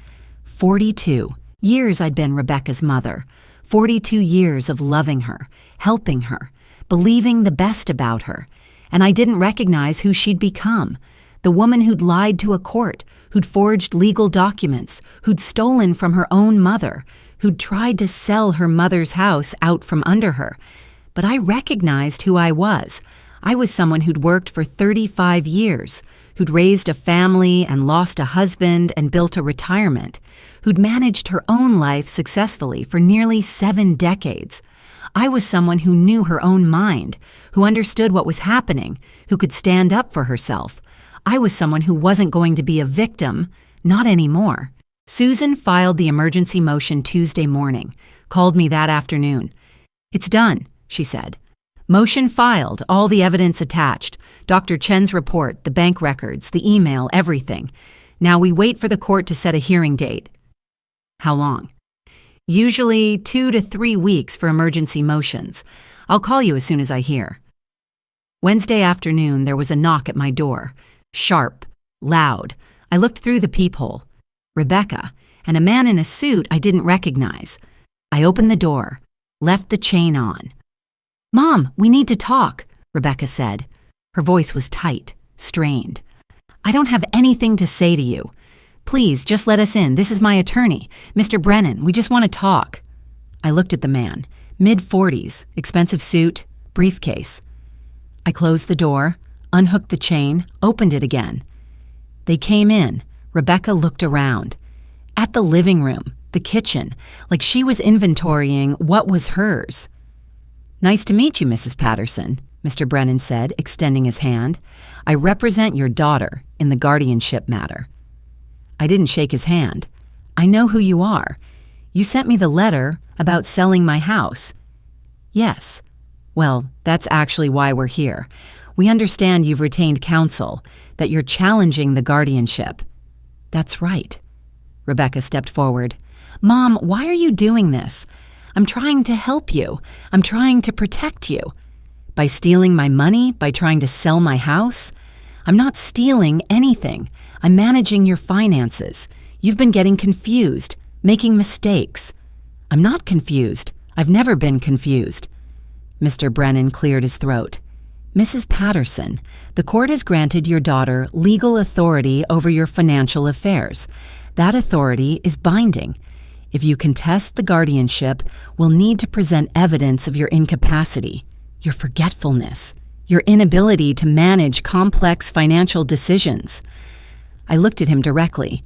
S1: 42 years I'd been Rebecca's mother. 42 years of loving her, helping her, believing the best about her. And I didn't recognize who she'd become. The woman who'd lied to a court, who'd forged legal documents, who'd stolen from her own mother, who'd tried to sell her mother's house out from under her. But I recognized who I was. I was someone who'd worked for 35 years, who'd raised a family and lost a husband and built a retirement, who'd managed her own life successfully for nearly 7 decades. I was someone who knew her own mind, who understood what was happening, who could stand up for herself. I was someone who wasn't going to be a victim, not anymore. Susan filed the emergency motion Tuesday morning, called me that afternoon. "It's done," she said. "Motion filed, all the evidence attached, Dr. Chen's report, the bank records, the email, everything. Now we wait for the court to set a hearing date." "How long?" "Usually 2 to 3 weeks for emergency motions. I'll call you as soon as I hear." Wednesday afternoon, there was a knock at my door. Sharp, loud. I looked through the peephole. Rebecca, and a man in a suit I didn't recognize. I opened the door, left the chain on. "Mom, we need to talk," Rebecca said. Her voice was tight, strained. "I don't have anything to say to you. Please, just let us in. This is my attorney, Mr. Brennan. We just want to talk." I looked at the man, mid-40s, expensive suit, briefcase. I closed the door, unhooked the chain, opened it again. They came in. Rebecca looked around. At the living room, the kitchen, like she was inventorying what was hers. "Nice to meet you, Mrs. Patterson," Mr. Brennan said, extending his hand. "I represent your daughter in the guardianship matter." I didn't shake his hand. "I know who you are. You sent me the letter about selling my house." "Yes. Well, that's actually why we're here. We understand you've retained counsel, that you're challenging the guardianship." "That's right." Rebecca stepped forward. "Mom, why are you doing this? I'm trying to help you. I'm trying to protect you. By stealing my money, by trying to sell my house? I'm not stealing anything. I'm managing your finances. You've been getting confused, making mistakes." "I'm not confused. I've never been confused." Mr. Brennan cleared his throat. "Mrs. Patterson, the court has granted your daughter legal authority over your financial affairs. That authority is binding. If you contest the guardianship, we'll need to present evidence of your incapacity, your forgetfulness, your inability to manage complex financial decisions." I looked at him directly.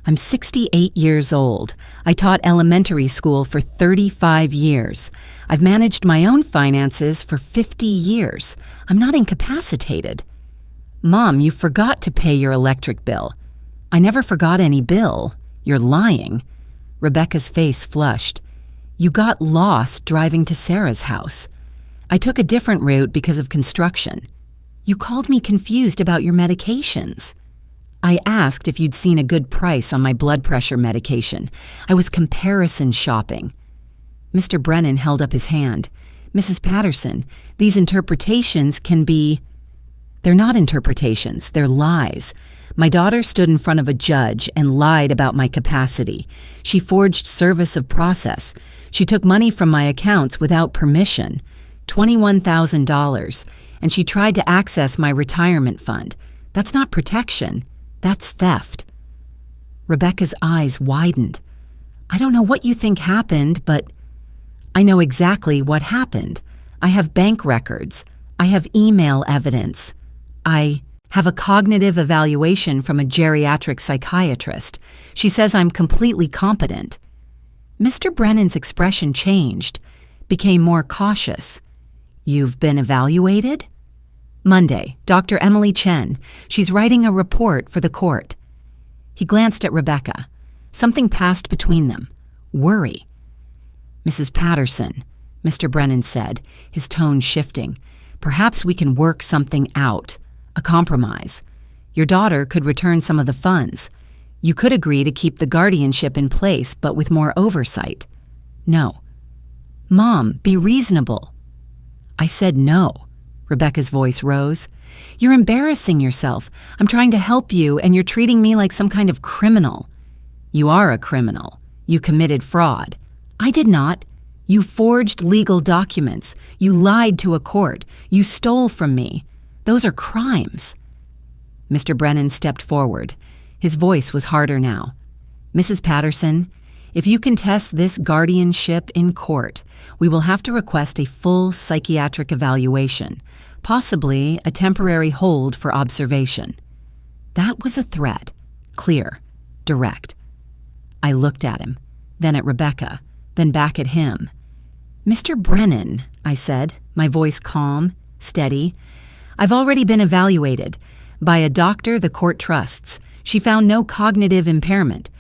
S1: "I'm 68 years old. I taught elementary school for 35 years. I've managed my own finances for 50 years. I'm not incapacitated." "Mom, you forgot to pay your electric bill." I never forgot any bill. You're lying. Rebecca's face flushed. You got lost driving to Sarah's house. I took a different route because of construction. You called me confused about your medications. I asked if you'd seen a good price on my blood pressure medication. I was comparison shopping. Mr. Brennan held up his hand. Mrs. Patterson, these interpretations can be... They're not interpretations, they're lies. My daughter stood in front of a judge and lied about my capacity. She forged service of process. She took money from my accounts without permission, $21,000, and she tried to access my retirement fund. That's not protection. That's theft. Rebecca's eyes widened. I don't know what you think happened, but I know exactly what happened. I have bank records. I have email evidence. I have a cognitive evaluation from a geriatric psychiatrist. She says I'm completely competent. Mr. Brennan's expression changed, became more cautious. You've been evaluated? Monday, Dr. Emily Chen. She's writing a report for the court. He glanced at Rebecca. Something passed between them. Worry. Mrs. Patterson, Mr. Brennan said, his tone shifting. Perhaps we can work something out. A compromise. Your daughter could return some of the funds. You could agree to keep the guardianship in place, but with more oversight. No. Mom, be reasonable. I said no. Rebecca's voice rose. You're embarrassing yourself. I'm trying to help you, and you're treating me like some kind of criminal. You are a criminal. You committed fraud. I did not. You forged legal documents. You lied to a court. You stole from me. Those are crimes. Mr. Brennan stepped forward. His voice was harder now. Mrs. Patterson, if you contest this guardianship in court, we will have to request a full psychiatric evaluation, possibly a temporary hold for observation. That was a threat. Clear. Direct. I looked at him, then at Rebecca, then back at him. Mr. Brennan, I said, my voice calm, steady. I've already been evaluated by a doctor the court trusts. She found no cognitive impairment.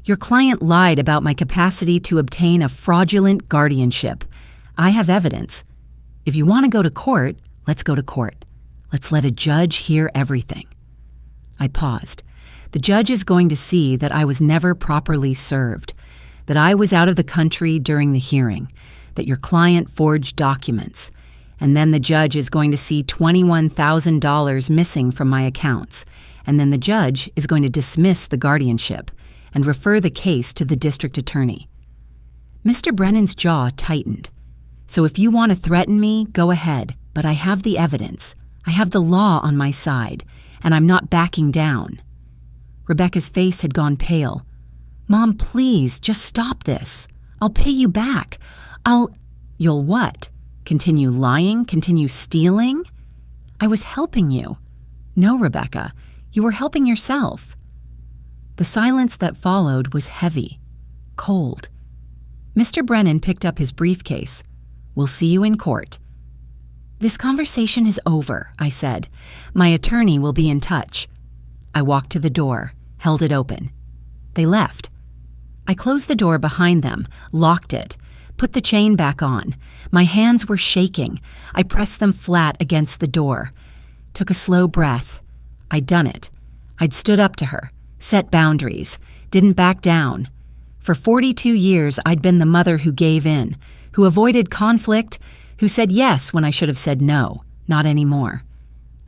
S1: Your client lied about my capacity to obtain a fraudulent guardianship. I have evidence. If you want to go to court, let's go to court. Let's let a judge hear everything. I paused. The judge is going to see that I was never properly served, that I was out of the country during the hearing, that your client forged documents, and then the judge is going to see $21,000 missing from my accounts, and then the judge is going to dismiss the guardianship and refer the case to the district attorney. Mr. Brennan's jaw tightened. So if you want to threaten me, go ahead, but I have the evidence. I have the law on my side, and I'm not backing down. Rebecca's face had gone pale. Mom, please, just stop this. I'll pay you back. You'll what? Continue lying? Continue stealing? I was helping you. No, Rebecca, you were helping yourself. The silence that followed was heavy, cold. Mr. Brennan picked up his briefcase. We'll see you in court. This conversation is over, I said. My attorney will be in touch. I walked to the door, held it open. They left. I closed the door behind them, locked it, put the chain back on. My hands were shaking. I pressed them flat against the door. Took a slow breath. I'd done it. I'd stood up to her, set boundaries, didn't back down. For 42 years, I'd been the mother who gave in, who avoided conflict, who said yes when I should have said no, not anymore.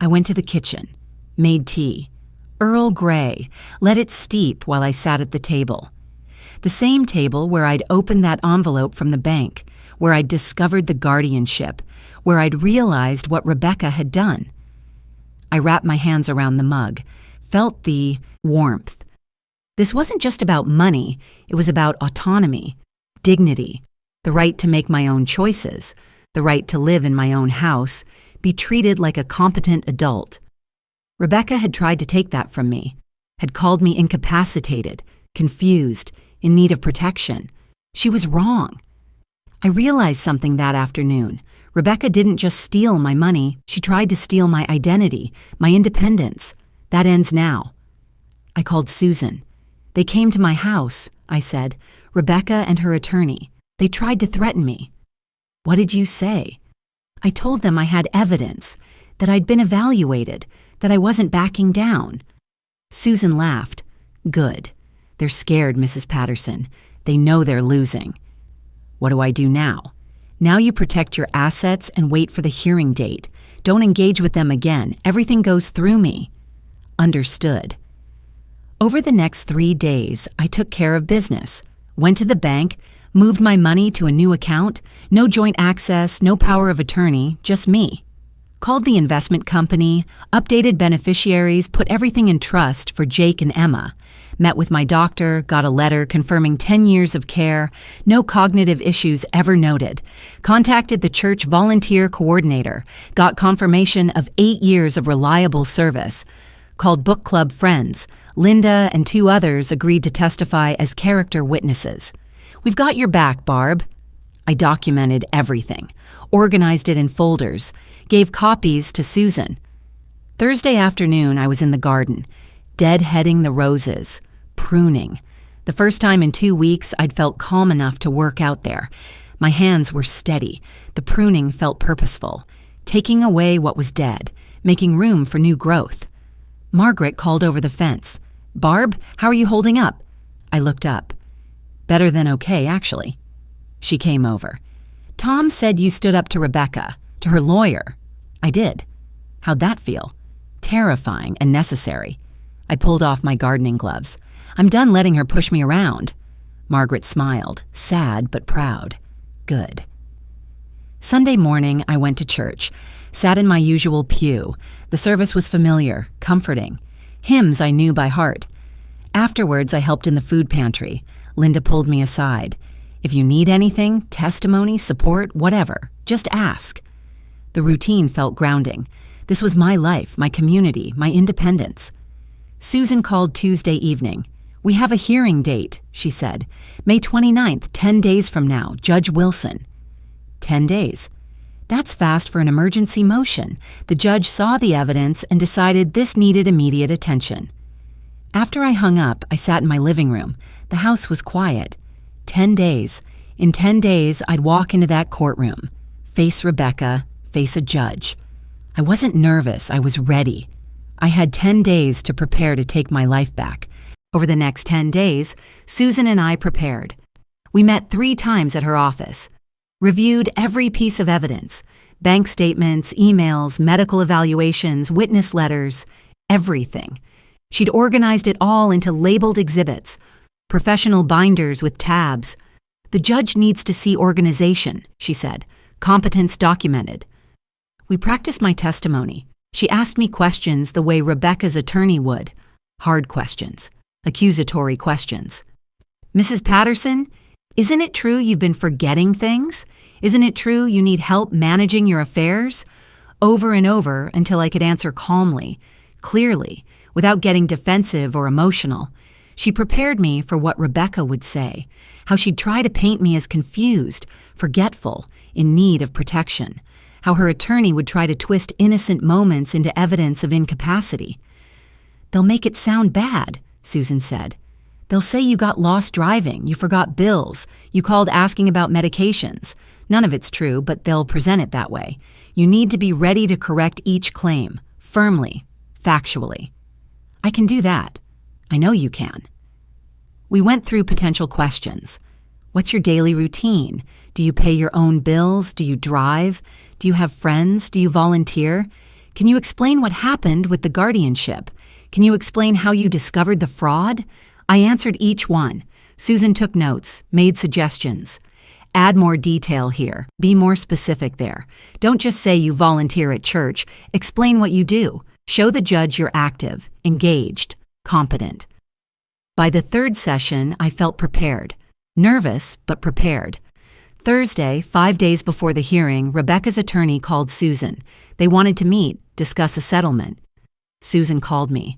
S1: I went to the kitchen, made tea. Earl Grey, let it steep while I sat at the table. The same table where I'd opened that envelope from the bank, where I'd discovered the guardianship, where I'd realized what Rebecca had done. I wrapped my hands around the mug, felt the warmth. This wasn't just about money, it was about autonomy, dignity, the right to make my own choices, the right to live in my own house, be treated like a competent adult. Rebecca had tried to take that from me, had called me incapacitated, confused, in need of protection. She was wrong. I realized something that afternoon. Rebecca didn't just steal my money, she tried to steal my identity, my independence. That ends now. I called Susan. They came to my house, I said. Rebecca and her attorney. They tried to threaten me. What did you say? I told them I had evidence, that I'd been evaluated, that I wasn't backing down. Susan laughed. Good. They're scared, Mrs. Patterson. They know they're losing. What do I do now? Now you protect your assets and wait for the hearing date. Don't engage with them again. Everything goes through me. Understood. Over the next 3 days, I took care of business. Went to the bank, moved my money to a new account, no joint access, no power of attorney, just me. Called the investment company, updated beneficiaries, put everything in trust for Jake and Emma. Met with my doctor, got a letter confirming 10 years of care, no cognitive issues ever noted. Contacted the church volunteer coordinator, got confirmation of 8 years of reliable service. Called book club friends. Linda and 2 others agreed to testify as character witnesses. We've got your back, Barb. I documented everything, organized it in folders, gave copies to Susan. Thursday afternoon, I was in the garden, deadheading the roses, pruning. The first time in 2 weeks I'd felt calm enough to work out there. My hands were steady. The pruning felt purposeful, taking away what was dead, making room for new growth. Margaret called over the fence. Barb, how are you holding up? I looked up. Better than okay, actually. She came over. Tom said you stood up to Rebecca, to her lawyer. I did. How'd that feel? Terrifying and necessary. I pulled off my gardening gloves. I'm done letting her push me around. Margaret smiled, sad but proud. Good. Sunday morning, I went to church, sat in my usual pew. The service was familiar, comforting. Hymns I knew by heart. Afterwards, I helped in the food pantry. Linda pulled me aside. If you need anything, testimony, support, whatever, just ask. The routine felt grounding. This was my life, my community, my independence. Susan called Tuesday evening. We have a hearing date, she said. May 29th, 10 days from now, Judge Wilson. 10 days. That's fast for an emergency motion. The judge saw the evidence and decided this needed immediate attention. After I hung up, I sat in my living room. The house was quiet. 10 days. In 10 days, I'd walk into that courtroom, face Rebecca, face a judge. I wasn't nervous. I was ready. I had 10 days to prepare to take my life back. Over the next 10 days, Susan and I prepared. We met 3 times at her office. Reviewed every piece of evidence, bank statements, emails, medical evaluations, witness letters, everything. She'd organized it all into labeled exhibits, professional binders with tabs. The judge needs to see organization, she said, competence documented. We practiced my testimony. She asked me questions the way Rebecca's attorney would, hard questions, accusatory questions. Mrs. Patterson, isn't it true you've been forgetting things? Isn't it true you need help managing your affairs? Over and over until I could answer calmly, clearly, without getting defensive or emotional. She prepared me for what Rebecca would say, how she'd try to paint me as confused, forgetful, in need of protection, how her attorney would try to twist innocent moments into evidence of incapacity. They'll make it sound bad, Susan said. They'll say you got lost driving, you forgot bills, you called asking about medications. None of it's true, but they'll present it that way. You need to be ready to correct each claim, firmly, factually. I can do that. I know you can. We went through potential questions. What's your daily routine? Do you pay your own bills? Do you drive? Do you have friends? Do you volunteer? Can you explain what happened with the guardianship? Can you explain how you discovered the fraud? I answered each one. Susan took notes, made suggestions. Add more detail here. Be more specific there. Don't just say you volunteer at church. Explain what you do. Show the judge you're active, engaged, competent. By the 3rd session, I felt prepared. Nervous, but prepared. Thursday, 5 days before the hearing, Rebecca's attorney called Susan. They wanted to meet, discuss a settlement. Susan called me.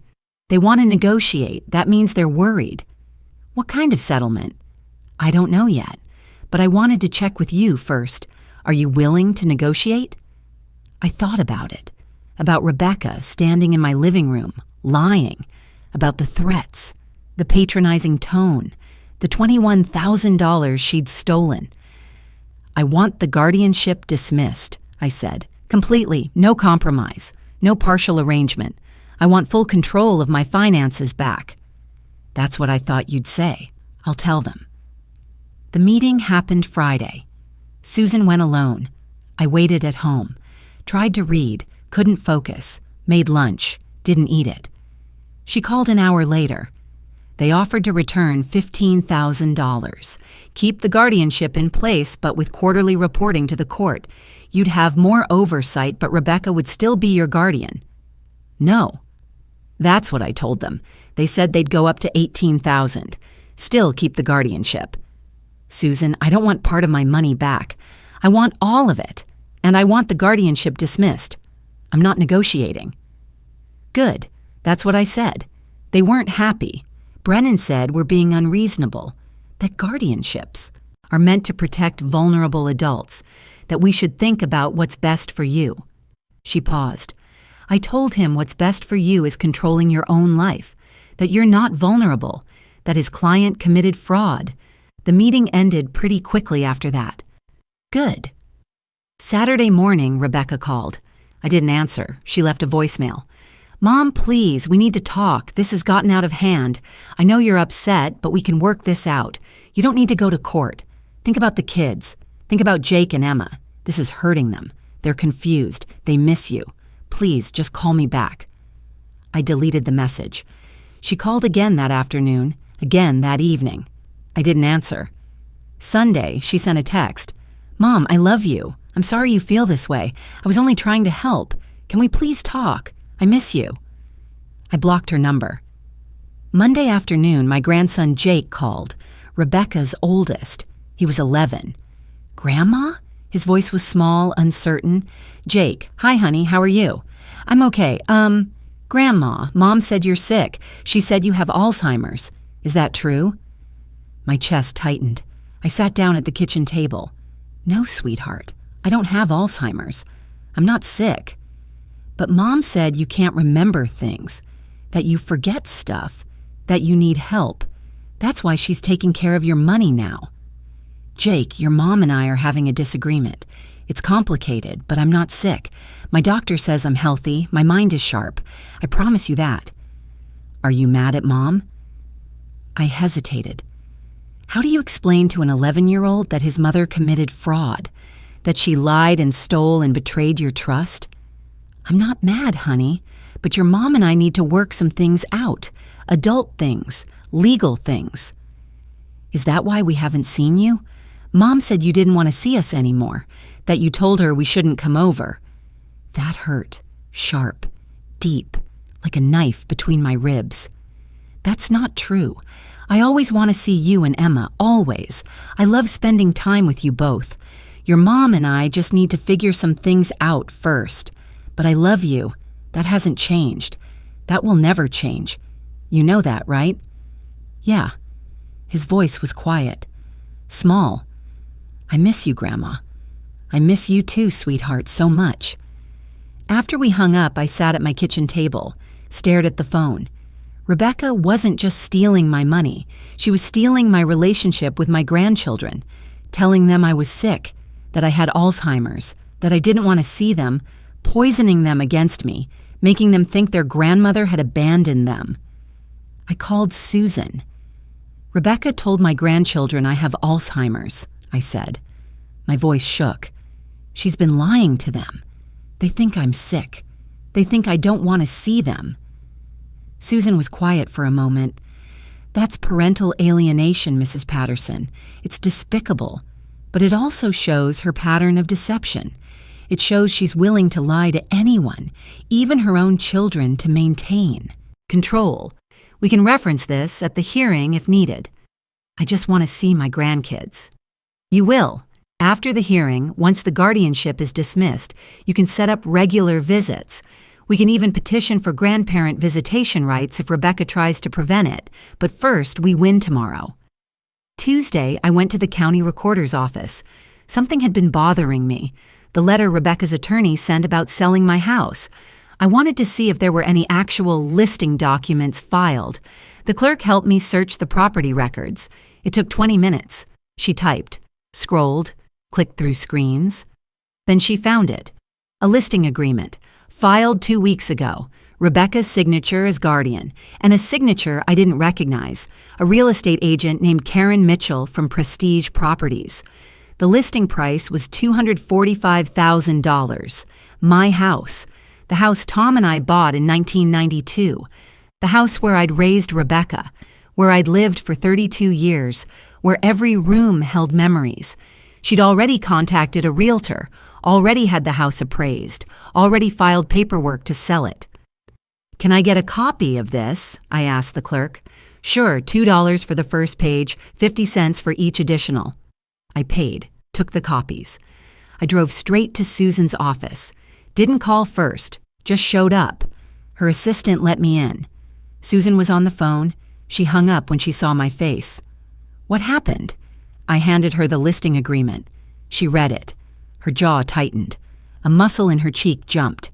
S1: They want to negotiate. That means they're worried. What kind of settlement? I don't know yet, but I wanted to check with you first. Are you willing to negotiate? I thought about it, about Rebecca standing in my living room, lying. about the threats, the patronizing tone, the $21,000 she'd stolen. "I want the guardianship dismissed," I said. "Completely, no compromise, no partial arrangement. I want full control of my finances back." "That's what I thought you'd say. I'll tell them." The meeting happened Friday. Susan went alone. I waited at home. Tried to read, couldn't focus, made lunch, didn't eat it. She called an hour later. They offered to return $15,000. Keep the guardianship in place, but with quarterly reporting to the court. You'd have more oversight, but Rebecca would still be your guardian. No. That's what I told them. They said they'd go up to $18,000. Still keep the guardianship. "Susan, I don't want part of my money back. I want all of it. And I want the guardianship dismissed. I'm not negotiating." "Good. That's what I said. They weren't happy. Brennan said we're being unreasonable, that guardianships are meant to protect vulnerable adults, that we should think about what's best for you." She paused. "I told him what's best for you is controlling your own life, that you're not vulnerable, that his client committed fraud." The meeting ended pretty quickly after that. Good. Saturday morning, Rebecca called. I didn't answer. She left a voicemail. "Mom, please, we need to talk. This has gotten out of hand. I know you're upset, but we can work this out. You don't need to go to court. Think about the kids. Think about Jake and Emma. This is hurting them. They're confused. They miss you. Please, just call me back." I deleted the message. She called again that afternoon, again that evening. I didn't answer. Sunday, she sent a text. "Mom, I love you. I'm sorry you feel this way. I was only trying to help. Can we please talk? I miss you." I blocked her number. Monday afternoon, my grandson Jake called, Rebecca's oldest. He was 11. "Grandma?" His voice was small, uncertain. "Jake, hi honey, how are you?" "I'm okay. Grandma, Mom said you're sick. She said you have Alzheimer's. Is that true?" My chest tightened. I sat down at the kitchen table. "No, sweetheart, I don't have Alzheimer's. I'm not sick. But Mom said you can't remember things, that you forget stuff, that you need help. That's why she's taking care of your money now." "Jake, your mom and I are having a disagreement. It's complicated, but I'm not sick. My doctor says I'm healthy. My mind is sharp. I promise you that." "Are you mad at Mom?" I hesitated. How do you explain to an 11-year-old that his mother committed fraud, that she lied and stole and betrayed your trust? "I'm not mad, honey, but your mom and I need to work some things out, adult things, legal things." "Is that why we haven't seen you? Mom said you didn't want to see us anymore, that you told her we shouldn't come over." That hurt, sharp, deep, like a knife between my ribs. "That's not true. I always want to see you and Emma, always. I love spending time with you both. Your mom and I just need to figure some things out first. But I love you. That hasn't changed. That will never change. You know that, right?" "Yeah." His voice was quiet, small. "I miss you, Grandma. I miss you too, sweetheart, so much." After we hung up, I sat at my kitchen table, stared at the phone. Rebecca wasn't just stealing my money. She was stealing my relationship with my grandchildren, telling them I was sick, that I had Alzheimer's, that I didn't want to see them, poisoning them against me, making them think their grandmother had abandoned them. I called Susan. "Rebecca told my grandchildren I have Alzheimer's," I said. My voice shook. "She's been lying to them. They think I'm sick. They think I don't want to see them." Susan was quiet for a moment. "That's parental alienation, Mrs. Patterson. It's despicable. But it also shows her pattern of deception. It shows she's willing to lie to anyone, even her own children, to maintain control. We can reference this at the hearing if needed. I just want to see my grandkids." "You will. After the hearing, once the guardianship is dismissed, you can set up regular visits. We can even petition for grandparent visitation rights if Rebecca tries to prevent it. But first, we win tomorrow." Tuesday, I went to the county recorder's office. Something had been bothering me. The letter Rebecca's attorney sent about selling my house. I wanted to see if there were any actual listing documents filed. The clerk helped me search the property records. It took 20 minutes. She typed, scrolled, clicked through screens. Then she found it. A listing agreement, filed 2 weeks ago. Rebecca's signature as guardian, and a signature I didn't recognize, a real estate agent named Karen Mitchell from Prestige Properties. The listing price was $245,000. My house. The house Tom and I bought in 1992. The house where I'd raised Rebecca, where I'd lived for 32 years, where every room held memories. She'd already contacted a realtor, already had the house appraised, already filed paperwork to sell it. "Can I get a copy of this?" I asked the clerk. "Sure, $2 for the first page, 50 cents for each additional." I paid, took the copies. I drove straight to Susan's office. Didn't call first, just showed up. Her assistant let me in. Susan was on the phone. She hung up when she saw my face. "What happened?" I handed her the listing agreement. She read it. Her jaw tightened. A muscle in her cheek jumped.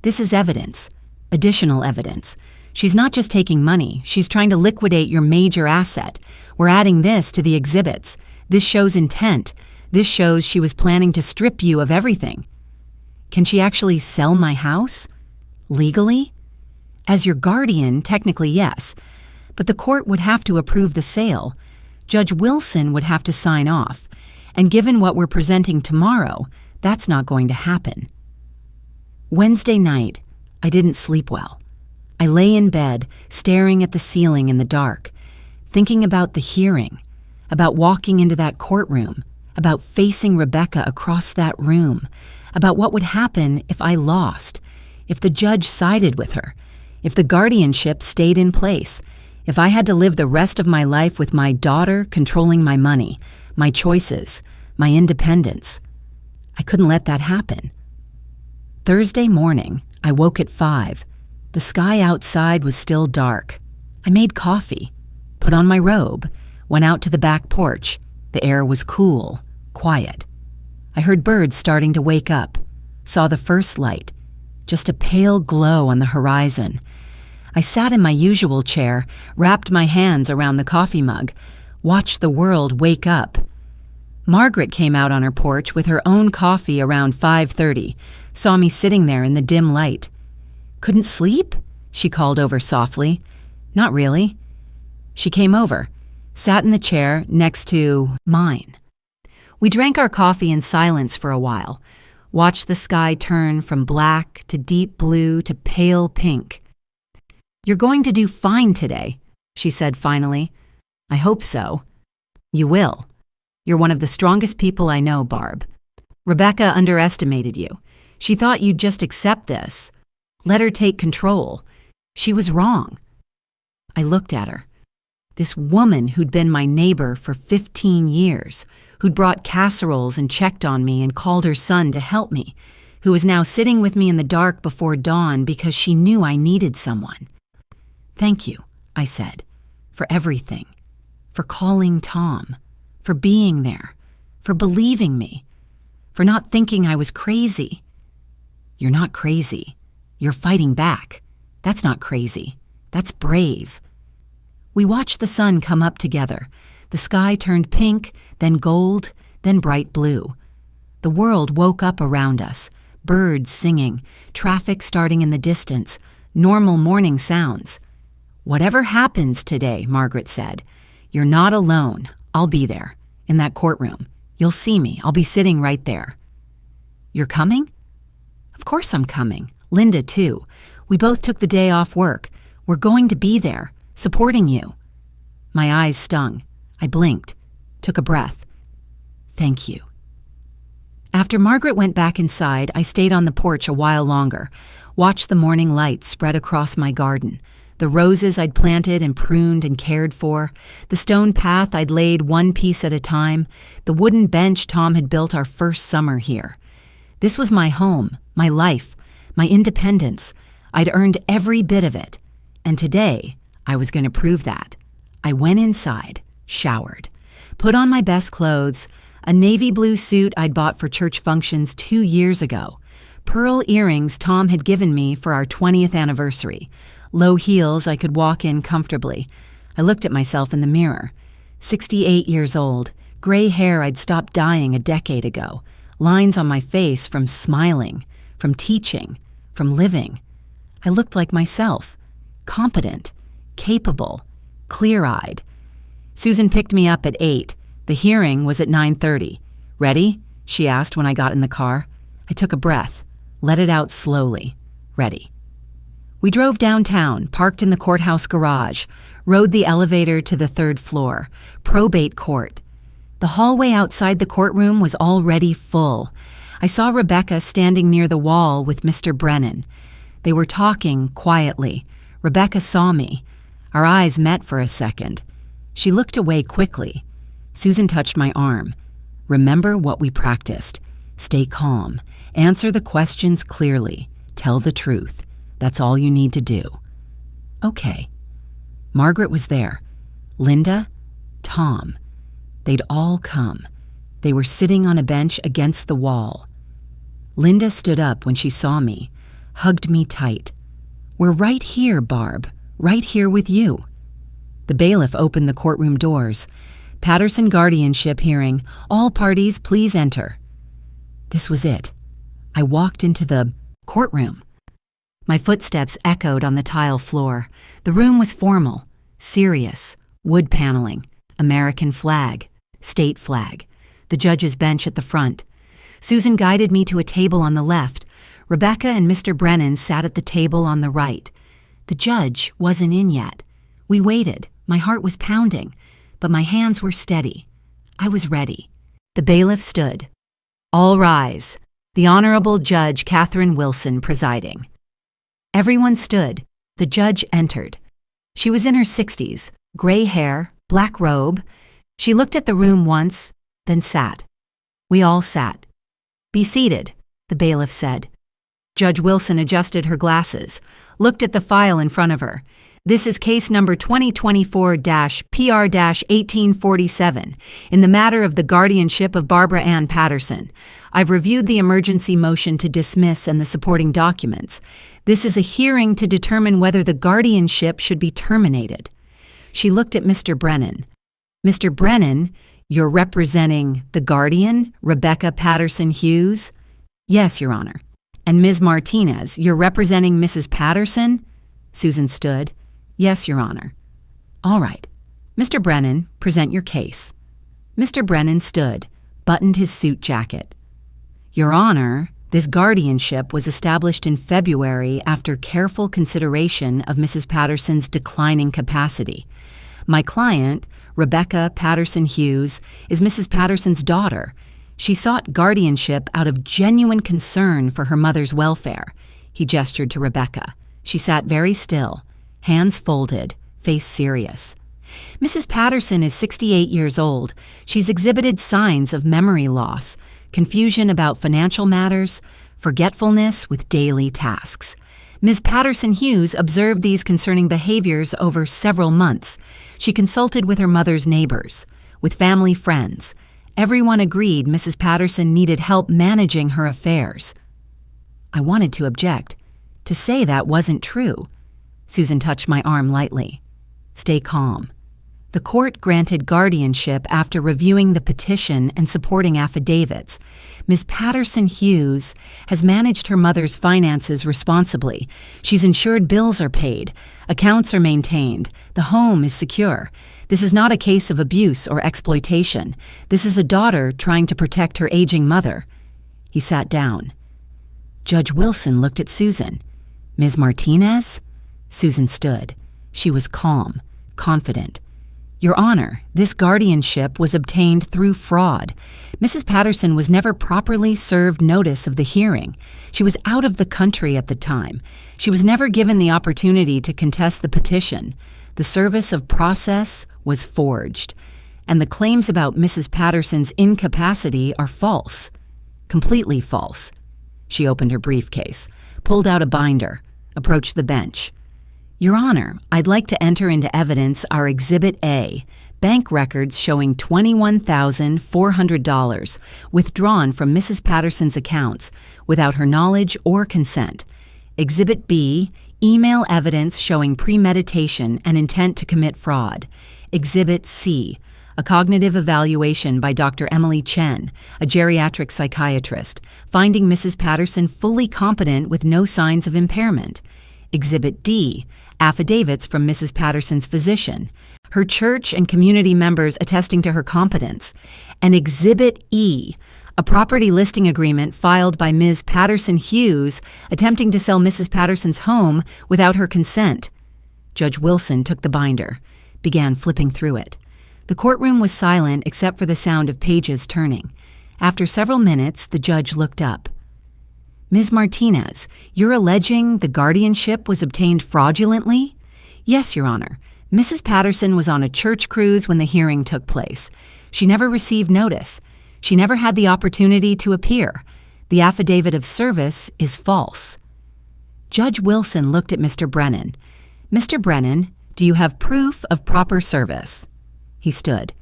S1: "This is evidence. Additional evidence. She's not just taking money, she's trying to liquidate your major asset. We're adding this to the exhibits. This shows intent. This shows she was planning to strip you of everything." "Can she actually sell my house? Legally?" "As your guardian, technically yes. But the court would have to approve the sale. Judge Wilson would have to sign off. And given what we're presenting tomorrow, that's not going to happen." Wednesday night, I didn't sleep well. I lay in bed, staring at the ceiling in the dark, thinking about the hearing, about walking into that courtroom, about facing Rebecca across that room, about what would happen if I lost, if the judge sided with her, if the guardianship stayed in place, if I had to live the rest of my life with my daughter controlling my money, my choices, my independence. I couldn't let that happen. Thursday morning, I woke at 5. The sky outside was still dark. I made coffee, put on my robe, went out to the back porch. The air was cool, quiet. I heard birds starting to wake up, saw the first light, just a pale glow on the horizon. I sat in my usual chair, wrapped my hands around the coffee mug, watched the world wake up. Margaret came out on her porch with her own coffee around 5:30, saw me sitting there in the dim light. "Couldn't sleep?" she called over softly. "Not really." She came over, sat in the chair next to mine. We drank our coffee in silence for a while, watched the sky turn from black to deep blue to pale pink. "You're going to do fine today," she said finally. "I hope so." "You will. You're one of the strongest people I know, Barb. Rebecca underestimated you. She thought you'd just accept this. Let her take control. She was wrong." I looked at her. This woman who'd been my neighbor for 15 years, who'd brought casseroles and checked on me and called her son to help me, who was now sitting with me in the dark before dawn because she knew I needed someone. "Thank you," I said, "for everything, for calling Tom, for being there, for believing me, for not thinking I was crazy." "You're not crazy. You're fighting back. That's not crazy. That's brave." We watched the sun come up together. The sky turned pink, then gold, then bright blue. The world woke up around us, birds singing, traffic starting in the distance, normal morning sounds. "Whatever happens today," Margaret said, "you're not alone. I'll be there, in that courtroom. You'll see me. I'll be sitting right there." "You're coming?" "Of course I'm coming. Linda, too. We both took the day off work. We're going to be there, supporting you." My eyes stung. I blinked, took a breath. "Thank you." After Margaret went back inside, I stayed on the porch a while longer, watched the morning light spread across my garden, the roses I'd planted and pruned and cared for, the stone path I'd laid one piece at a time, the wooden bench Tom had built our first summer here. This was my home, my life, my independence. I'd earned every bit of it. And today, I was going to prove that. I went inside, showered, put on my best clothes, a navy blue suit I'd bought for church functions 2 years ago, Pearl earrings Tom had given me for our 20th anniversary. Low heels I could walk in comfortably. I looked at myself in the mirror. 68 years old, gray hair I'd stopped dyeing a decade ago, lines on my face from smiling, from teaching, from living. I looked like myself, competent, capable, clear-eyed. Susan picked me up at 8. The hearing was at 9:30. "Ready?" she asked when I got in the car. I took a breath, let it out slowly. Ready. We drove downtown, parked in the courthouse garage, rode the elevator to the 3rd floor, probate court. The hallway outside the courtroom was already full. I saw Rebecca standing near the wall with Mr. Brennan. They were talking quietly. Rebecca saw me. Our eyes met for a second. She looked away quickly. Susan touched my arm. "Remember what we practiced. Stay calm. Answer the questions clearly. Tell the truth. That's all you need to do." Okay. Margaret was there. Linda, Tom. They'd all come. They were sitting on a bench against the wall. Linda stood up when she saw me, hugged me tight. "We're right here, Barb. Right here with you." The bailiff opened the courtroom doors. "Patterson guardianship hearing. All parties, please enter." This was it. I walked into the courtroom. My footsteps echoed on the tile floor. The room was formal, serious, wood paneling, American flag, state flag, the judge's bench at the front. Susan guided me to a table on the left. Rebecca and Mr. Brennan sat at the table on the right. The judge wasn't in yet. We waited. My heart was pounding, but my hands were steady. I was ready. The bailiff stood. "All rise. The Honorable Judge Catherine Wilson presiding." Everyone stood. The judge entered. She was in her 60s, gray hair, black robe. She looked at the room once, then sat. We all sat. "Be seated," the bailiff said. Judge Wilson adjusted her glasses, looked at the file in front of her. "This is case number 2024-PR-1847 in the matter of the guardianship of Barbara Ann Patterson. I've reviewed the emergency motion to dismiss and the supporting documents. This is a hearing to determine whether the guardianship should be terminated." She looked at Mr. Brennan. "Mr. Brennan, you're representing the guardian, Rebecca Patterson Hughes?" "Yes, Your Honor." "And Ms. Martinez, you're representing Mrs. Patterson?" Susan stood. "Yes, Your Honor." "All right. Mr. Brennan, present your case." Mr. Brennan stood, buttoned his suit jacket. "Your Honor, this guardianship was established in February after careful consideration of Mrs. Patterson's declining capacity. My client, Rebecca Patterson Hughes, is Mrs. Patterson's daughter. She sought guardianship out of genuine concern for her mother's welfare." He gestured to Rebecca. She sat very still, hands folded, face serious. "Mrs. Patterson is 68 years old. She's exhibited signs of memory loss, confusion about financial matters, forgetfulness with daily tasks. Ms. Patterson Hughes observed these concerning behaviors over several months. She consulted with her mother's neighbors, with family friends. Everyone agreed Mrs. Patterson needed help managing her affairs." I wanted to object, to say that wasn't true. Susan touched my arm lightly. "Stay calm." The court granted guardianship after reviewing the petition and supporting affidavits. Ms. Patterson Hughes has managed her mother's finances responsibly. She's ensured bills are paid, accounts are maintained, the home is secure. This is not a case of abuse or exploitation. This is a daughter trying to protect her aging mother. He sat down. Judge Wilson looked at Susan. "Ms. Martinez?" Susan stood. She was calm, confident. "Your Honor, this guardianship was obtained through fraud. Mrs. Patterson was never properly served notice of the hearing. She was out of the country at the time. She was never given the opportunity to contest the petition. The service of process was forged. And the claims about Mrs. Patterson's incapacity are false. Completely false." She opened her briefcase, pulled out a binder, approached the bench. "Your Honor, I'd like to enter into evidence our Exhibit A, bank records showing $21,400 withdrawn from Mrs. Patterson's accounts without her knowledge or consent. Exhibit B, email evidence showing premeditation and intent to commit fraud. Exhibit C, a cognitive evaluation by Dr. Emily Chen, a geriatric psychiatrist, finding Mrs. Patterson fully competent with no signs of impairment. Exhibit D, affidavits from Mrs. Patterson's physician, her church and community members attesting to her competence. And Exhibit E, a property listing agreement filed by Ms. Patterson Hughes attempting to sell Mrs. Patterson's home without her consent. Judge Wilson took the binder, began flipping through it. The courtroom was silent except for the sound of pages turning. After several minutes, the judge looked up. Ms. Martinez, you're alleging the guardianship was obtained fraudulently? Yes, Your Honor. Mrs. Patterson was on a church cruise when the hearing took place. She never received notice. She never had the opportunity to appear. The affidavit of service is false. Judge Wilson looked at Mr. Brennan. Mr. Brennan, do you have proof of proper service? He stood.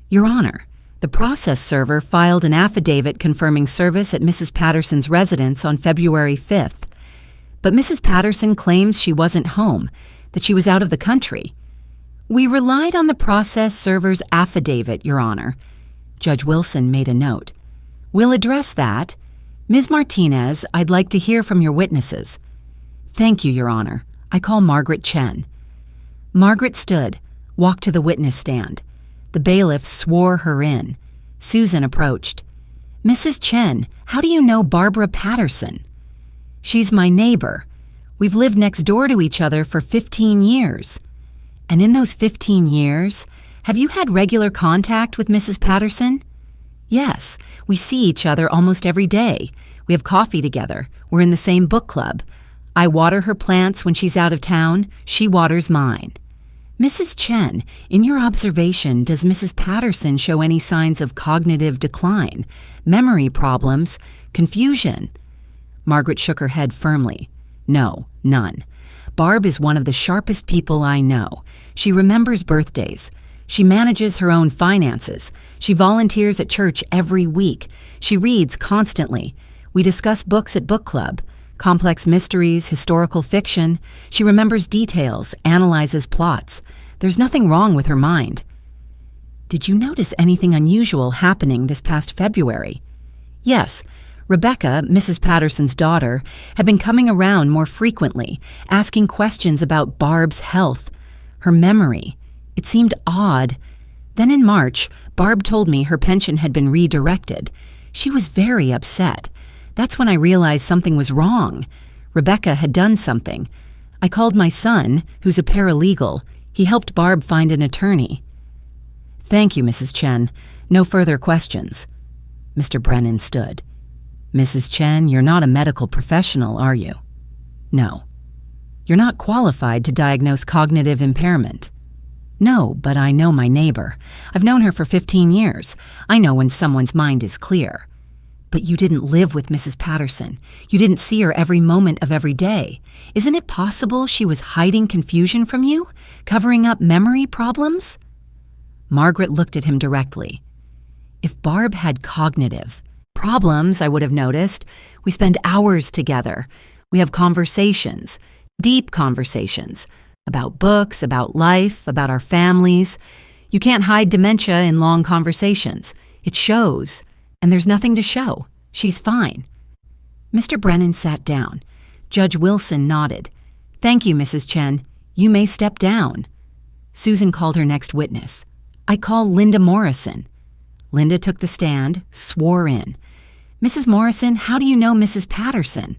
S1: Your Honor, the process server filed an affidavit confirming service at Mrs. Patterson's residence on February 5th. But Mrs. Patterson claims she wasn't home, that she was out of the country. We relied on the process server's affidavit, Your Honor. Judge Wilson made a note. We'll address that. Ms. Martinez, I'd like to hear from your witnesses. Thank you, Your Honor. I call Margaret Chen. Margaret stood, walked to the witness stand. The bailiff swore her in. Susan approached. Mrs. Chen, how do you know Barbara Patterson? She's my neighbor. We've lived next door to each other for 15 years. And in those 15 years, have you had regular contact with Mrs. Patterson? Yes, we see each other almost every day. We have coffee together. We're in the same book club. I water her plants when she's out of town. She waters mine. Mrs. Chen, in your observation, does Mrs. Patterson show any signs of cognitive decline, memory problems, confusion? Margaret shook her head firmly. No, none. Barb is one of the sharpest people I know. She remembers birthdays. She manages her own finances. She volunteers at church every week. She reads constantly. We discuss books at book club. Complex mysteries, historical fiction. She remembers details, analyzes plots. There's nothing wrong with her mind. Did you notice anything unusual happening this past February? Yes. Rebecca, Mrs. Patterson's daughter, had been coming around more frequently, asking questions about Barb's health, her memory. It seemed odd. Then in March, Barb told me her pension had been redirected. She was very upset. That's when I realized something was wrong. Rebecca had done something. I called my son, who's a paralegal. He helped Barb find an attorney. Thank you, Mrs. Chen. No further questions. Mr. Brennan stood. Mrs. Chen, you're not a medical professional, are you? No. You're not qualified to diagnose cognitive impairment. No, but I know my neighbor. I've known her for 15 years. I know when someone's mind is clear. But you didn't live with Mrs. Patterson. You didn't see her every moment of every day. Isn't it possible she was hiding confusion from you? Covering up memory problems? Margaret looked at him directly. If Barb had cognitive problems, I would have noticed. We spend hours together. We have conversations, deep conversations, about books, about life, about our families. You can't hide dementia in long conversations. It shows. And there's nothing to show. She's fine. Mr. Brennan sat down. Judge Wilson nodded. Thank you, Mrs. Chen. You may step down. Susan called her next witness. I call Linda Morrison. Linda took the stand, swore in. Mrs. Morrison, how do you know Mrs. Patterson?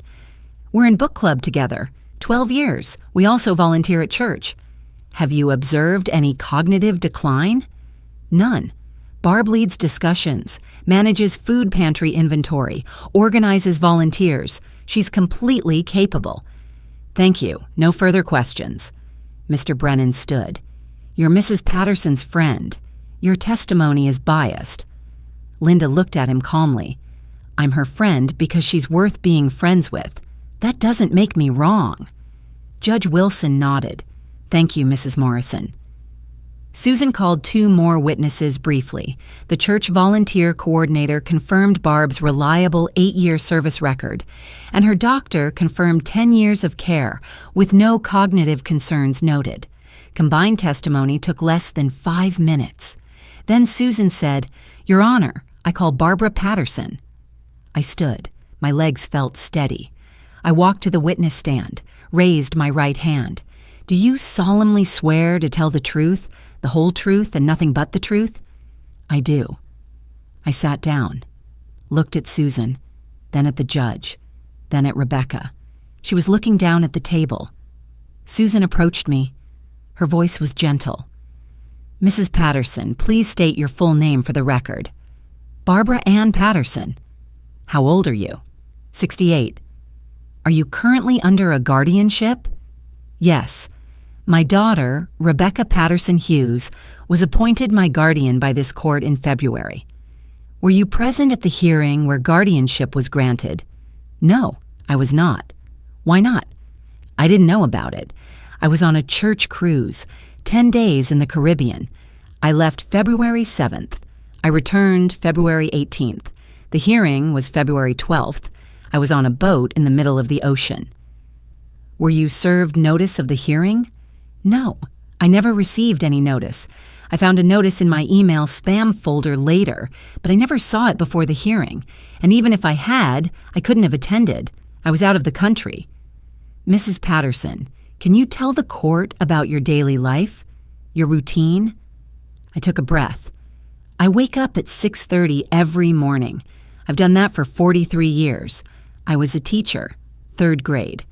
S1: We're in book club together. 12 years. We also volunteer at church. Have you observed any cognitive decline? None. Barb leads discussions, manages food pantry inventory, organizes volunteers. She's completely capable. Thank you. No further questions. Mr. Brennan stood. You're Mrs. Patterson's friend. Your testimony is biased. Linda looked at him calmly. I'm her friend because she's worth being friends with. That doesn't make me wrong. Judge Wilson nodded. Thank you, Mrs. Morrison. Susan called 2 more witnesses briefly. The church volunteer coordinator confirmed Barb's reliable 8-year service record, and her doctor confirmed 10 years of care with no cognitive concerns noted. Combined testimony took less than 5 minutes. Then Susan said, "Your Honor, I call Barbara Patterson." I stood. My legs felt steady. I walked to the witness stand, raised my right hand. "Do you solemnly swear to tell the truth, the whole truth, and nothing but the truth?" "I do." I sat down, looked at Susan, then at the judge, then at Rebecca. She was looking down at the table. Susan approached me. Her voice was gentle. "Mrs. Patterson, please state your full name for the record." "Barbara Ann Patterson." "How old are you?" 68. "Are you currently under a guardianship?" "Yes. My daughter, Rebecca Patterson Hughes, was appointed my guardian by this court in February." "Were you present at the hearing where guardianship was granted?" "No, I was not." "Why not?" "I didn't know about it. I was on a church cruise, 10 days in the Caribbean. I left February 7th. I returned February 18th. The hearing was February 12th. I was on a boat in the middle of the ocean." "Were you served notice of the hearing?" "No, I never received any notice. I found a notice in my email spam folder later, but I never saw it before the hearing, and even if I had, I couldn't have attended. I was out of the country." "Mrs. Patterson, can you tell the court about your daily life, your routine?" I took a breath. "I wake up at 6:30 every morning. I've done that for 43 years. I was a teacher, 3rd grade.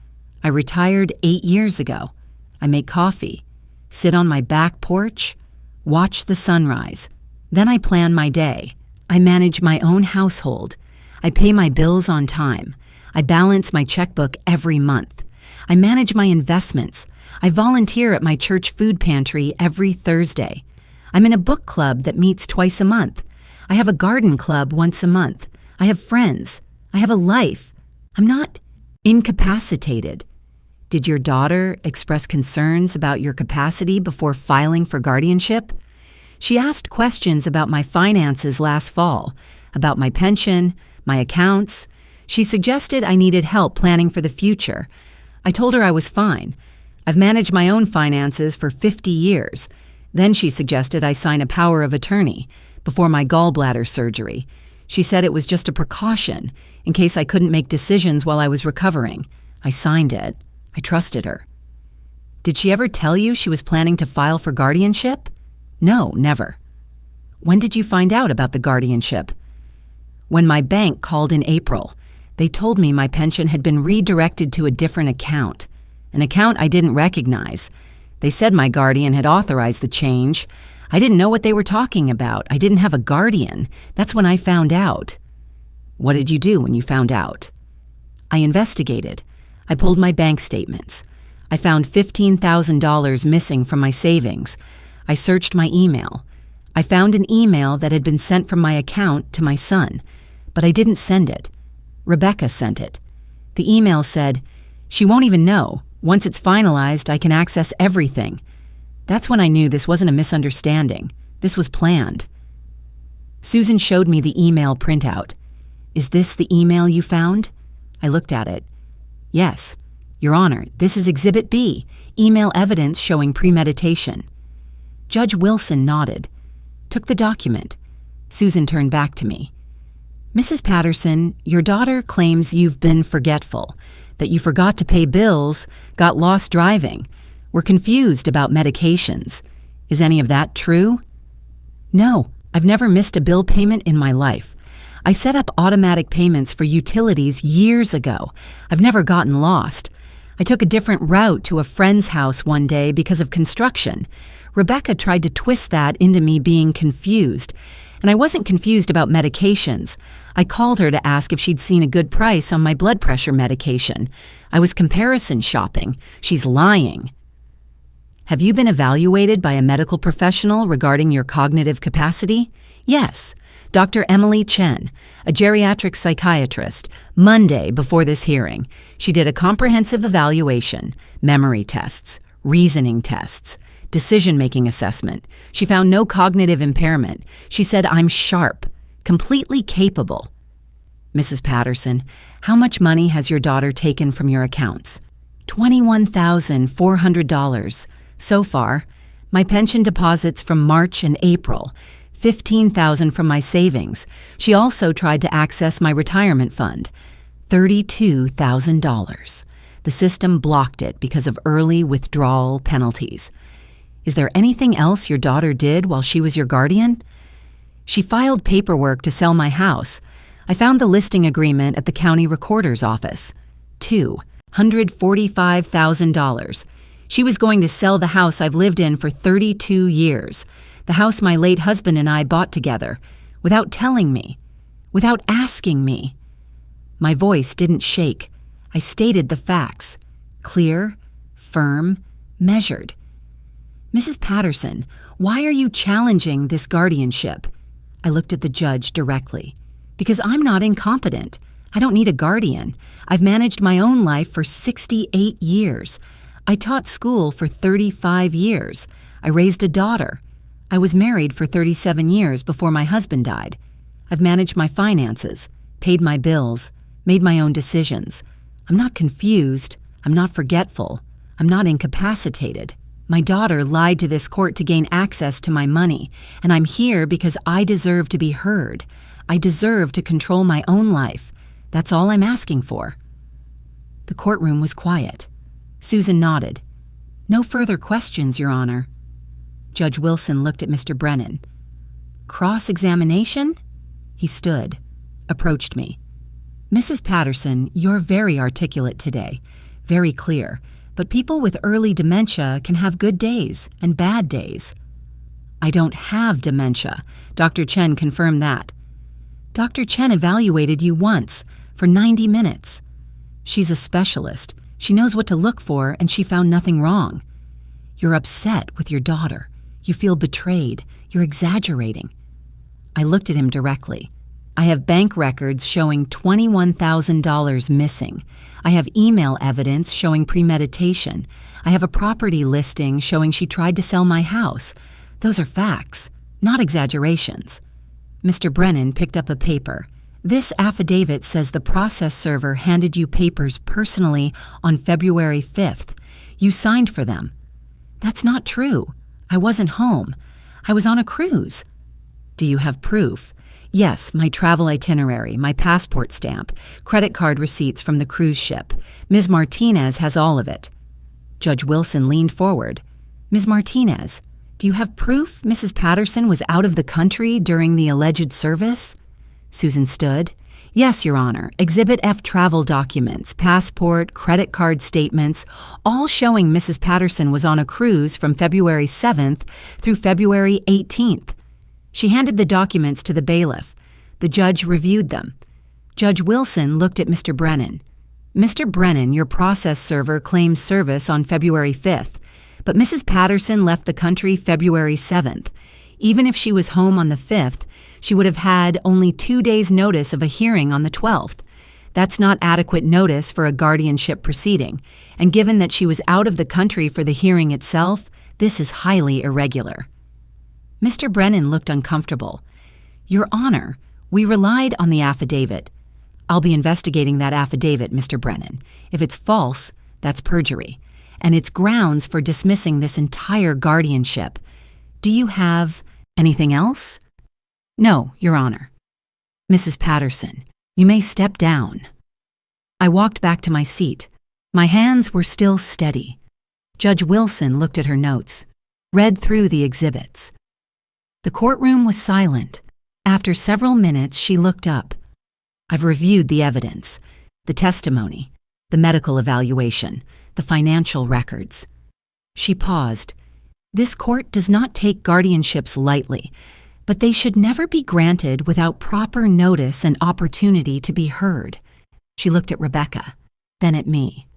S1: I retired 8 years ago. I make coffee, sit on my back porch, watch the sunrise. Then I plan my day. I manage my own household. I pay my bills on time. I balance my checkbook every month. I manage my investments. I volunteer at my church food pantry every Thursday. I'm in a book club that meets twice a month. I have a garden club once a month. I have friends. I have a life. I'm not incapacitated." "Did your daughter express concerns about your capacity before filing for guardianship?" "She asked questions about my finances last fall, about my pension, my accounts. She suggested I needed help planning for the future. I told her I was fine. I've managed my own finances for 50 years. Then she suggested I sign a power of attorney before my gallbladder surgery. She said it was just a precaution in case I couldn't make decisions while I was recovering. I signed it. I trusted her." "Did she ever tell you she was planning to file for guardianship?" "No, never." "When did you find out about the guardianship?" "When my bank called in April. They told me my pension had been redirected to a different account, an account I didn't recognize. They said my guardian had authorized the change. I didn't know what they were talking about. I didn't have a guardian. That's when I found out." "What did you do when you found out?" "I investigated. I pulled my bank statements. I found $15,000 missing from my savings. I searched my email. I found an email that had been sent from my account to my son, but I didn't send it. Rebecca sent it. The email said, 'She won't even know. Once it's finalized, I can access everything.' That's when I knew this wasn't a misunderstanding. This was planned." Susan showed me the email printout. "Is this the email you found?" I looked at it. "Yes. Your Honor, this is Exhibit B, email evidence showing premeditation." Judge Wilson nodded, took the document. Susan turned back to me. "Mrs. Patterson, your daughter claims you've been forgetful, that you forgot to pay bills, got lost driving, were confused about medications. Is any of that true?" "No, I've never missed a bill payment in my life. I set up automatic payments for utilities years ago. I've never gotten lost. I took a different route to a friend's house one day because of construction. Rebecca tried to twist that into me being confused. And I wasn't confused about medications. I called her to ask if she'd seen a good price on my blood pressure medication. I was comparison shopping. She's lying." "Have you been evaluated by a medical professional regarding your cognitive capacity?" "Yes. Dr. Emily Chen, a geriatric psychiatrist, Monday before this hearing. She did a comprehensive evaluation, memory tests, reasoning tests, decision-making assessment. She found no cognitive impairment. She said I'm sharp, completely capable. Mrs. Patterson, how much money has your daughter taken from your accounts? $21,400. So far, my pension deposits from March and April, $15,000 from my savings. She also tried to access my retirement fund, $32,000. The system blocked it because of early withdrawal penalties. Is there anything else your daughter did while she was your guardian? She filed paperwork to sell my house. I found the listing agreement at the county recorder's office. $245,000. She was going to sell the house I've lived in for 32 years, the house my late husband and I bought together, without telling me, without asking me. My voice didn't shake. I stated the facts, clear, firm, measured. Mrs. Patterson, why are you challenging this guardianship? I looked at the judge directly. Because I'm not incompetent. I don't need a guardian. I've managed my own life for 68 years. I taught school for 35 years. I raised a daughter. I was married for 37 years before my husband died. I've managed my finances, paid my bills, made my own decisions. I'm not confused. I'm not forgetful. I'm not incapacitated. My daughter lied to this court to gain access to my money, and I'm here because I deserve to be heard. I deserve to control my own life. That's all I'm asking for. The courtroom was quiet. Susan nodded. No further questions, Your Honor. Judge Wilson looked at Mr. Brennan. Cross-examination? He stood, approached me. Mrs. Patterson, you're very articulate today, very clear, but people with early dementia can have good days and bad days. I don't have dementia. Dr. Chen confirmed that. Dr. Chen evaluated you once, for 90 minutes. She's a specialist. She knows what to look for, and she found nothing wrong. You're upset with your daughter. You feel betrayed. You're exaggerating. I looked at him directly. I have bank records showing $21,000 missing. I have email evidence showing premeditation. I have a property listing showing she tried to sell my house. Those are facts, not exaggerations. Mr. Brennan picked up a paper. This affidavit says the process server handed you papers personally on February 5th. You signed for them. That's not true. I wasn't home. I was on a cruise. Do you have proof? Yes, my travel itinerary, my passport stamp, credit card receipts from the cruise ship. Ms. Martinez has all of it. Judge Wilson leaned forward. Ms. Martinez, do you have proof Mrs. Patterson was out of the country during the alleged service? Susan stood. Yes, Your Honor. Exhibit F travel documents, passport, credit card statements, all showing Mrs. Patterson was on a cruise from February 7th through February 18th. She handed the documents to the bailiff. The judge reviewed them. Judge Wilson looked at Mr. Brennan. Mr. Brennan, your process server claims service on February 5th. But Mrs. Patterson left the country February 7th. Even if she was home on the 5th, she would have had only 2 days' notice of a hearing on the 12th. That's not adequate notice for a guardianship proceeding, and given that she was out of the country for the hearing itself, this is highly irregular. Mr. Brennan looked uncomfortable. Your Honor, we relied on the affidavit. I'll be investigating that affidavit, Mr. Brennan. If it's false, that's perjury. And it's grounds for dismissing this entire guardianship. Do you have anything else? No, Your Honor. Mrs. Patterson, you may step down. I walked back to my seat. My hands were still steady. Judge Wilson looked at her notes, read through the exhibits. The courtroom was silent. After several minutes, she looked up. I've reviewed the evidence, the testimony, the medical evaluation, the financial records. She paused. This court does not take guardianships lightly, but they should never be granted without proper notice and opportunity to be heard. She looked at Rebecca, then at me.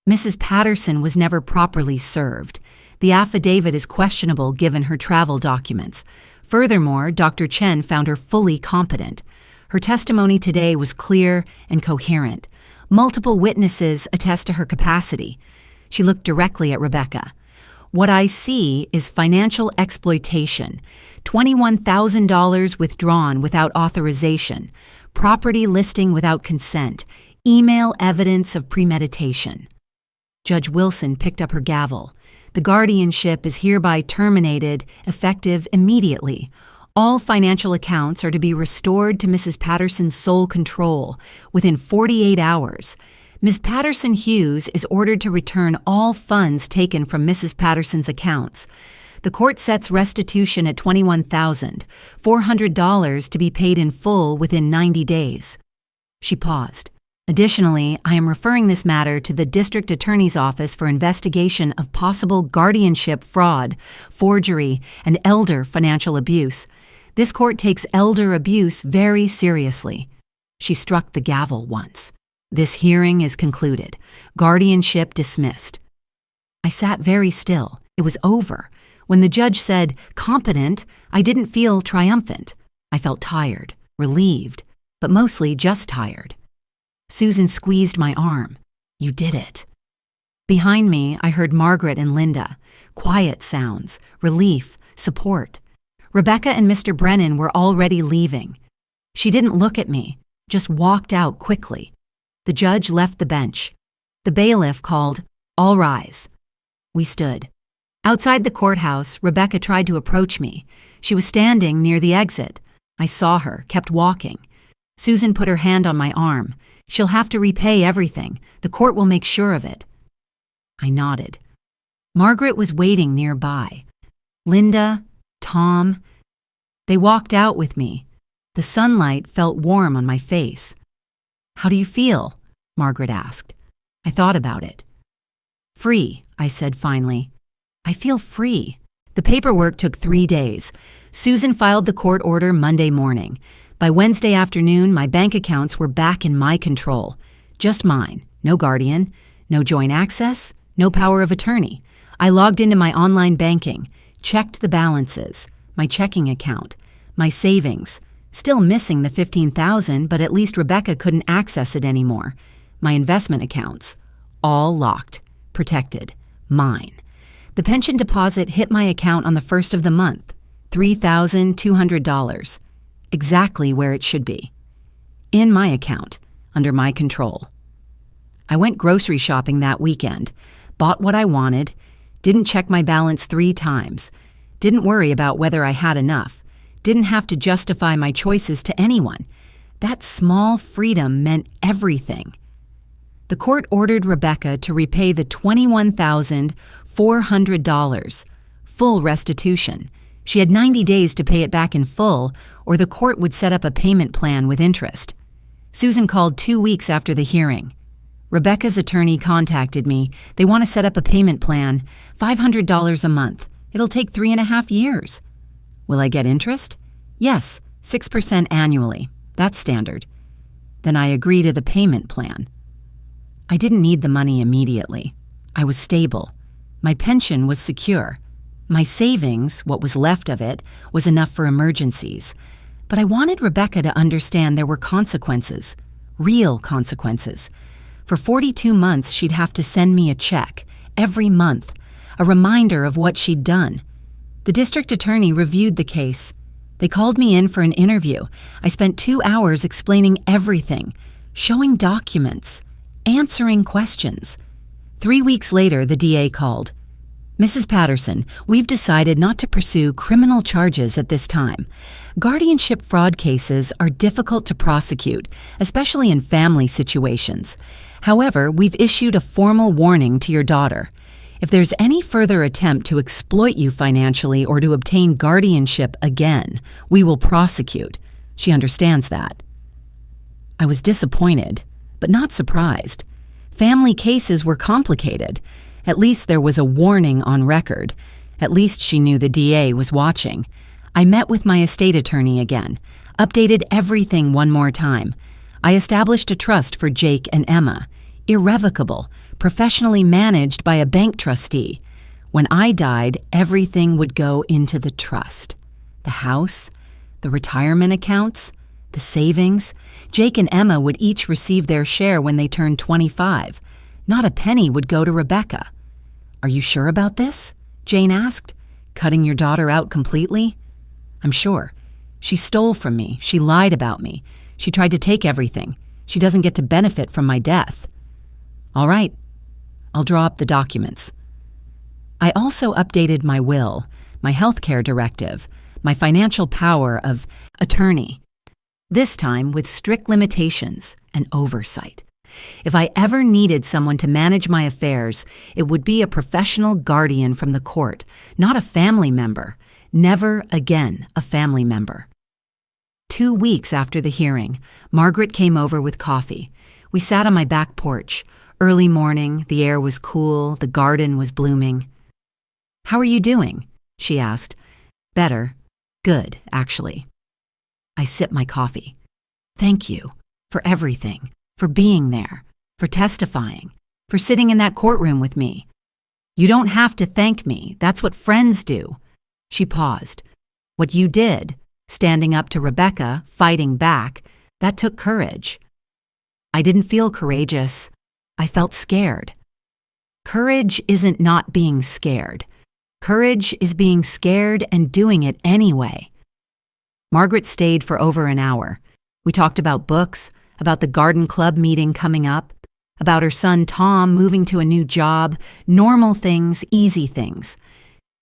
S1: Mrs. Patterson was never properly served. The affidavit is questionable given her travel documents. Furthermore, Dr. Chen found her fully competent. Her testimony today was clear and coherent. Multiple witnesses attest to her capacity. She looked directly at Rebecca. What I see is financial exploitation, $21,000 withdrawn without authorization, property listing without consent, email evidence of premeditation. Judge Wilson picked up her gavel. The guardianship is hereby terminated, effective immediately. All financial accounts are to be restored to Mrs. Patterson's sole control within 48 hours. Ms. Patterson Hughes is ordered to return all funds taken from Mrs. Patterson's accounts. The court sets restitution at $21,400 to be paid in full within 90 days. She paused. Additionally, I am referring this matter to the District Attorney's Office for investigation of possible guardianship fraud, forgery, and elder financial abuse. This court takes elder abuse very seriously. She struck the gavel once. This hearing is concluded. Guardianship dismissed. I sat very still. It was over. When the judge said, "competent," I didn't feel triumphant. I felt tired, relieved, but mostly just tired. Susan squeezed my arm. "You did it." Behind me, I heard Margaret and Linda. Quiet sounds, relief, support. Rebecca and Mr. Brennan were already leaving. She didn't look at me, just walked out quickly. The judge left the bench. The bailiff called, "All rise." We stood. Outside the courthouse, Rebecca tried to approach me. She was standing near the exit. I saw her, kept walking. Susan put her hand on my arm. "She'll have to repay everything. The court will make sure of it." I nodded. Margaret was waiting nearby. Linda, Tom. They walked out with me. The sunlight felt warm on my face. "How do you feel?" Margaret asked. I thought about it. "Free," I said finally. "I feel free." The paperwork took 3 days. Susan filed the court order Monday morning. By Wednesday afternoon, my bank accounts were back in my control. Just mine. No guardian, no joint access, no power of attorney. I logged into my online banking, checked the balances, my checking account, my savings. Still missing the $15,000, but at least Rebecca couldn't access it anymore. My investment accounts. All locked, protected, mine. The pension deposit hit my account on the 1st of the month, $3,200. Exactly where it should be. In my account, under my control. I went grocery shopping that weekend, bought what I wanted, didn't check my balance 3 times, didn't worry about whether I had enough, didn't have to justify my choices to anyone. That small freedom meant everything. The court ordered Rebecca to repay the $21,400, full restitution. She had 90 days to pay it back in full, or the court would set up a payment plan with interest. Susan called 2 weeks after the hearing. Rebecca's attorney contacted me. They want to set up a payment plan, $500 a month. It'll take 3.5 years. Will I get interest? Yes, 6% annually. That's standard. Then I agree to the payment plan. I didn't need the money immediately. I was stable. My pension was secure. My savings, what was left of it, was enough for emergencies. But I wanted Rebecca to understand there were consequences, real consequences. For 42 months, she'd have to send me a check, every month, a reminder of what she'd done. The district attorney reviewed the case. They called me in for an interview. I spent 2 hours explaining everything, showing documents, answering questions. 3 weeks later, the DA called. "Mrs. Patterson, we've decided not to pursue criminal charges at this time. Guardianship fraud cases are difficult to prosecute, especially in family situations. However, we've issued a formal warning to your daughter. If there's any further attempt to exploit you financially or to obtain guardianship again, we will prosecute. She understands that." I was disappointed, but not surprised. Family cases were complicated. At least there was a warning on record. At least she knew the DA was watching. I met with my estate attorney again, updated everything one more time. I established a trust for Jake and Emma, irrevocable, professionally managed by a bank trustee. When I died, everything would go into the trust. The house, the retirement accounts, the savings. Jake and Emma would each receive their share when they turned 25. Not a penny would go to Rebecca. "Are you sure about this?" Jane asked. Cutting your daughter out completely? I'm sure. She stole from me. She lied about me. She tried to take everything. She doesn't get to benefit from my death. All right. I'll draw up the documents. I also updated my will, my healthcare directive, my financial power of attorney, this time with strict limitations and oversight. If I ever needed someone to manage my affairs, it would be a professional guardian from the court, not a family member. Never again a family member. 2 weeks after the hearing, Margaret came over with coffee. We sat on my back porch. Early morning, the air was cool, the garden was blooming. "How are you doing?" she asked. "Better. Good, actually." I sipped my coffee. "Thank you for everything, for being there, for testifying, for sitting in that courtroom with me. You don't have to thank me. That's what friends do." She paused. "What you did, standing up to Rebecca, fighting back, that took courage." I didn't feel courageous. I felt scared. Courage isn't not being scared. Courage is being scared and doing it anyway. Margaret stayed for over an hour. We talked about books, about the garden club meeting coming up, about her son Tom moving to a new job, normal things, easy things.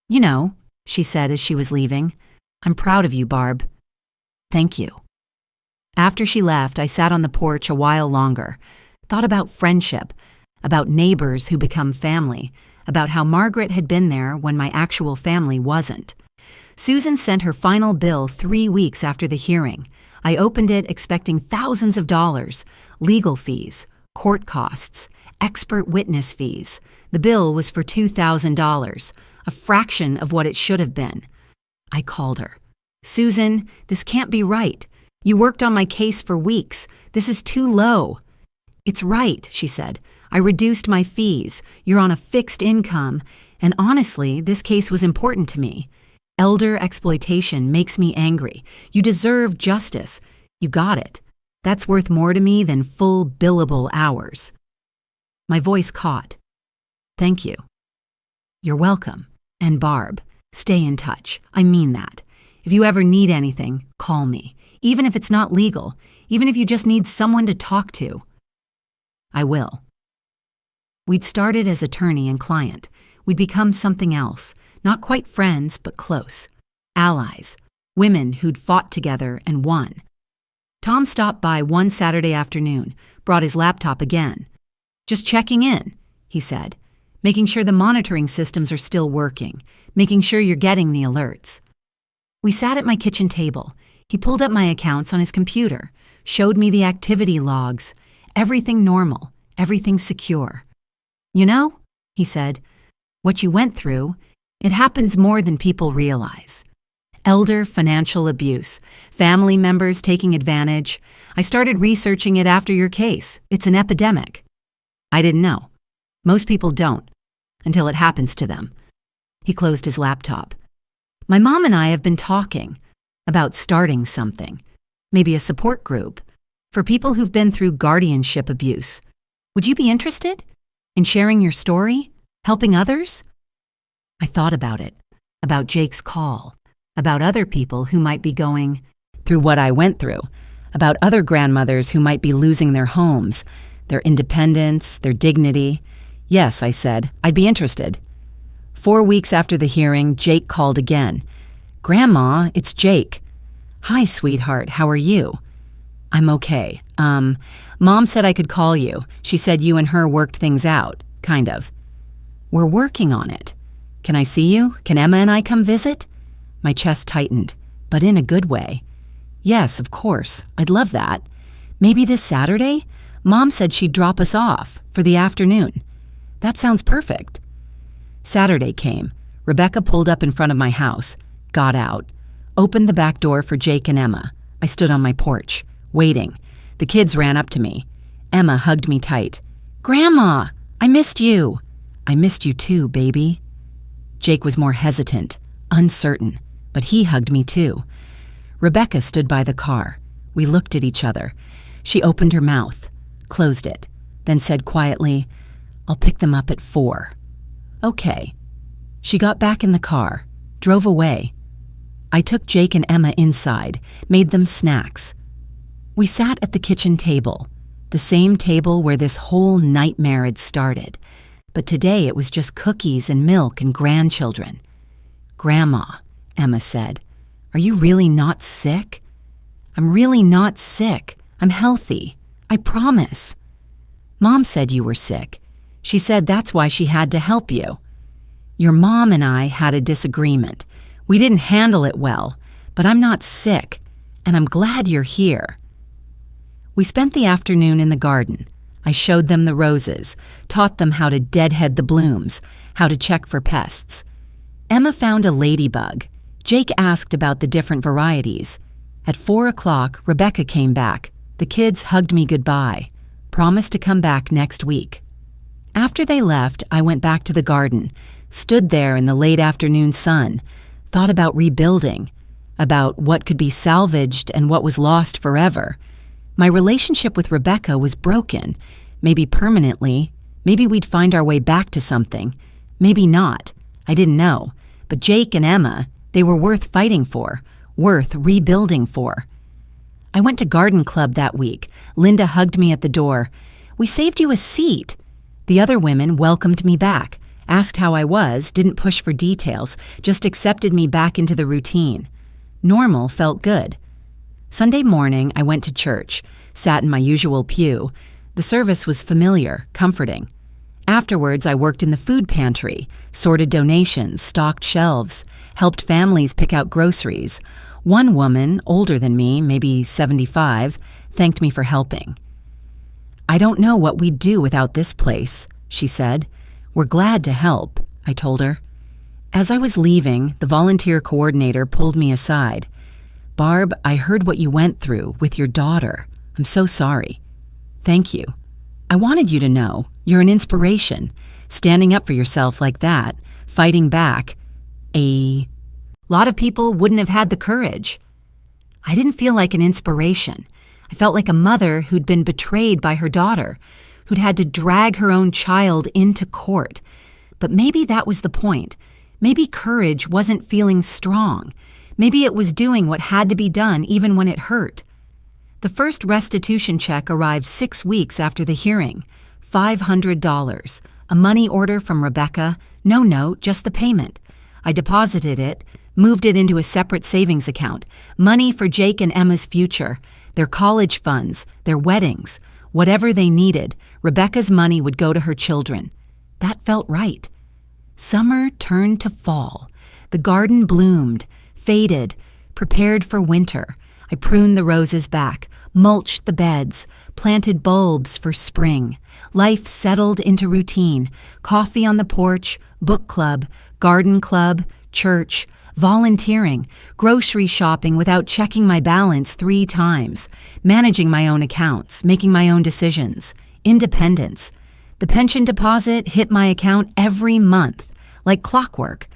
S1: "You know," she said as she was leaving, "I'm proud of you, Barb." "Thank you." After she left, I sat on the porch a while longer, thought about friendship, about neighbors who become family, about how Margaret had been there when my actual family wasn't. Susan sent her final bill 3 weeks after the hearing. I opened it expecting thousands of dollars, legal fees, court costs, expert witness fees. The bill was for $2,000, a fraction of what it should have been. I called her. "Susan, this can't be right. You worked on my case for weeks. This is too low." "It's right," she said. "I reduced my fees. You're on a fixed income. And honestly, this case was important to me. Elder exploitation makes me angry. You deserve justice. You got it. That's worth more to me than full billable hours." My voice caught. "Thank you." "You're welcome. And Barb, stay in touch. I mean that. If you ever need anything, call me. Even if it's not legal. Even if you just need someone to talk to." "I will." We'd started as attorney and client. We'd become something else. Not quite friends, but close. Allies. Women who'd fought together and won. Tom stopped by one Saturday afternoon, brought his laptop again. "Just checking in," he said. "Making sure the monitoring systems are still working. Making sure you're getting the alerts." We sat at my kitchen table. He pulled up my accounts on his computer, showed me the activity logs. Everything normal, everything secure. "You know," he said, "what you went through, it happens more than people realize. Elder financial abuse, family members taking advantage. I started researching it after your case. It's an epidemic." I didn't know. Most people don't, until it happens to them. He closed his laptop. "My mom and I have been talking about starting something, maybe a support group, for people who've been through guardianship abuse. Would you be interested in sharing your story, helping others?" I thought about it, about Jake's call, about other people who might be going through what I went through, about other grandmothers who might be losing their homes, their independence, their dignity. "Yes," I said, "I'd be interested." 4 weeks after the hearing, Jake called again. "Grandma, it's Jake." "Hi, sweetheart, how are you?" "I'm okay. Mom said I could call you. She said you and her worked things out, kind of." "We're working on it. Can I see you? Can Emma and I come visit?" My chest tightened, but in a good way. "Yes, of course. I'd love that. Maybe this Saturday? Mom said she'd drop us off for the afternoon." "That sounds perfect." Saturday came. Rebecca pulled up in front of my house, got out, opened the back door for Jake and Emma. I stood on my porch, waiting. The kids ran up to me. Emma hugged me tight. "Grandma, I missed you." "I missed you too, baby." Jake was more hesitant, uncertain, but he hugged me too. Rebecca stood by the car. We looked at each other. She opened her mouth, closed it, then said quietly, "I'll pick them up at 4. "Okay." She got back in the car, drove away. I took Jake and Emma inside, made them snacks. We sat at the kitchen table, the same table where this whole nightmare had started. But today it was just cookies and milk and grandchildren. "Grandma," Emma said, "are you really not sick?" "I'm really not sick. I'm healthy. I promise." "Mom said you were sick. She said that's why she had to help you." "Your mom and I had a disagreement. We didn't handle it well, but I'm not sick, and I'm glad you're here." We spent the afternoon in the garden. I showed them the roses, taught them how to deadhead the blooms, how to check for pests. Emma found a ladybug. Jake asked about the different varieties. At 4 o'clock, Rebecca came back. The kids hugged me goodbye, promised to come back next week. After they left, I went back to the garden, stood there in the late afternoon sun, thought about rebuilding, about what could be salvaged and what was lost forever. My relationship with Rebecca was broken, maybe permanently, maybe we'd find our way back to something, maybe not. I didn't know. But Jake and Emma, they were worth fighting for, worth rebuilding for. I went to garden club that week. Linda hugged me at the door. "We saved you a seat." The other women welcomed me back, asked how I was, didn't push for details, just accepted me back into the routine. Normal felt good. Sunday morning, I went to church, sat in my usual pew. The service was familiar, comforting. Afterwards, I worked in the food pantry, sorted donations, stocked shelves, helped families pick out groceries. One woman, older than me, maybe 75, thanked me for helping. "I don't know what we'd do without this place," she said. "We're glad to help," I told her. As I was leaving, the volunteer coordinator pulled me aside. "Barb, I heard what you went through with your daughter. I'm so sorry." "Thank you. I wanted you to know. You're an inspiration. Standing up for yourself like that, fighting back. A lot of people wouldn't have had the courage." I didn't feel like an inspiration. I felt like a mother who'd been betrayed by her daughter, who'd had to drag her own child into court. But maybe that was the point. Maybe courage wasn't feeling strong. Maybe it was doing what had to be done even when it hurt. The first restitution check arrived 6 weeks after the hearing. $500. A money order from Rebecca. No note, just the payment. I deposited it, moved it into a separate savings account. Money for Jake and Emma's future, their college funds, their weddings. Whatever they needed, Rebecca's money would go to her children. That felt right. Summer turned to fall. The garden bloomed, faded, prepared for winter. I pruned the roses back, mulched the beds, planted bulbs for spring. Life settled into routine. Coffee on the porch, book club, garden club, church, volunteering, grocery shopping without checking my balance 3 times, managing my own accounts, making my own decisions, independence. The pension deposit hit my account every month, like clockwork.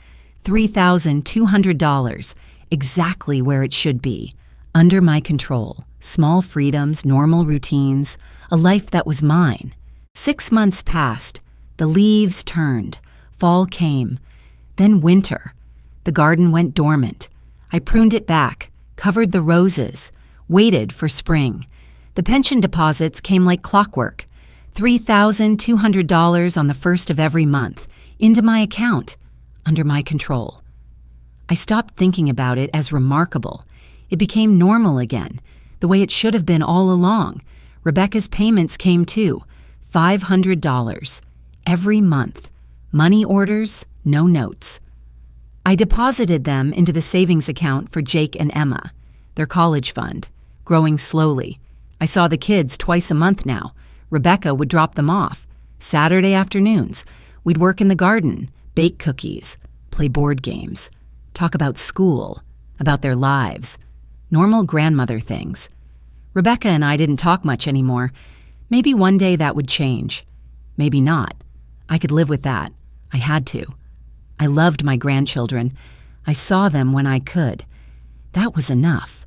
S1: $3,200, exactly where it should be, under my control. Small freedoms, normal routines, a life that was mine. 6 months passed. The leaves turned. Fall came. Then winter. The garden went dormant. I pruned it back, covered the roses, waited for spring. The pension deposits came like clockwork. $3,200 on the first of every month, into my account, under my control. I stopped thinking about it as remarkable. It became normal again, the way it should have been all along. Rebecca's payments came too, $500, every month. Money orders, no notes. I deposited them into the savings account for Jake and Emma, their college fund, growing slowly. I saw the kids twice a month now. Rebecca would drop them off. Saturday afternoons, we'd work in the garden, bake cookies, play board games, talk about school, about their lives, normal grandmother things. Rebecca and I didn't talk much anymore. Maybe one day that would change. Maybe not. I could live with that. I had to. I loved my grandchildren. I saw them when I could. That was enough.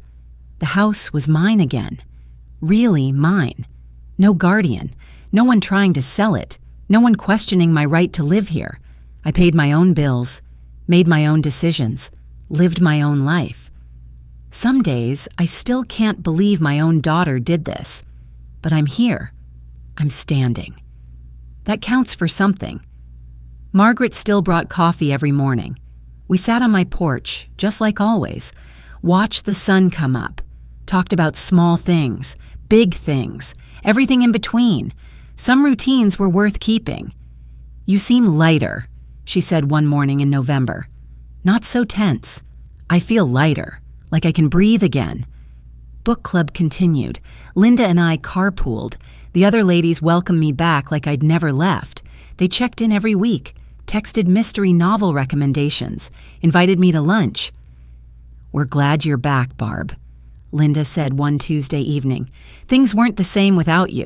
S1: The house was mine again. Really mine. No guardian. No one trying to sell it. No one questioning my right to live here. I paid my own bills, made my own decisions, lived my own life. Some days, I still can't believe my own daughter did this. But I'm here. I'm standing. That counts for something. Margaret still brought coffee every morning. We sat on my porch, just like always, watched the sun come up, talked about small things, big things, everything in between. Some routines were worth keeping. "You seem lighter," she said one morning in November. "Not so tense. I feel lighter, like I can breathe again." Book club continued. Linda and I carpooled. The other ladies welcomed me back like I'd never left. They checked in every week, texted mystery novel recommendations, invited me to lunch. "We're glad you're back, Barb," Linda said one Tuesday evening. "Things weren't the same without you."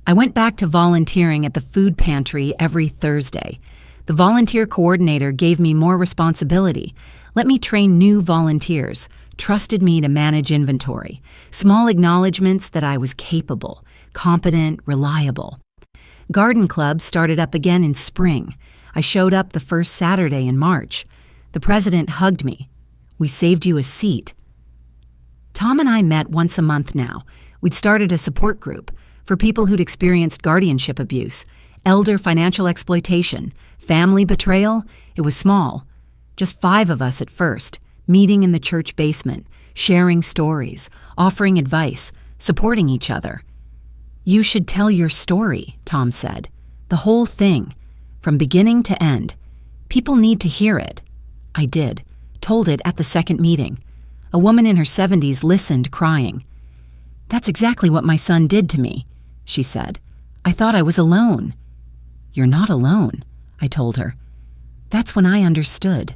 S1: I went back to volunteering at the food pantry every Thursday. The volunteer coordinator gave me more responsibility, let me train new volunteers, trusted me to manage inventory, small acknowledgments that I was capable, competent, reliable. Garden club started up again in spring. I showed up the first Saturday in March. The president hugged me. "We saved you a seat." Tom and I met once a month now. We'd started a support group for people who'd experienced guardianship abuse, elder financial exploitation, family betrayal. It was small. Just 5 of us at first, meeting in the church basement, sharing stories, offering advice, supporting each other. "You should tell your story," Tom said. "The whole thing, from beginning to end. People need to hear it." I did, told it at the second meeting. A woman in her 70s listened, crying. "That's exactly what my son did to me," she said. "I thought I was alone." "You're not alone," I told her. That's when I understood.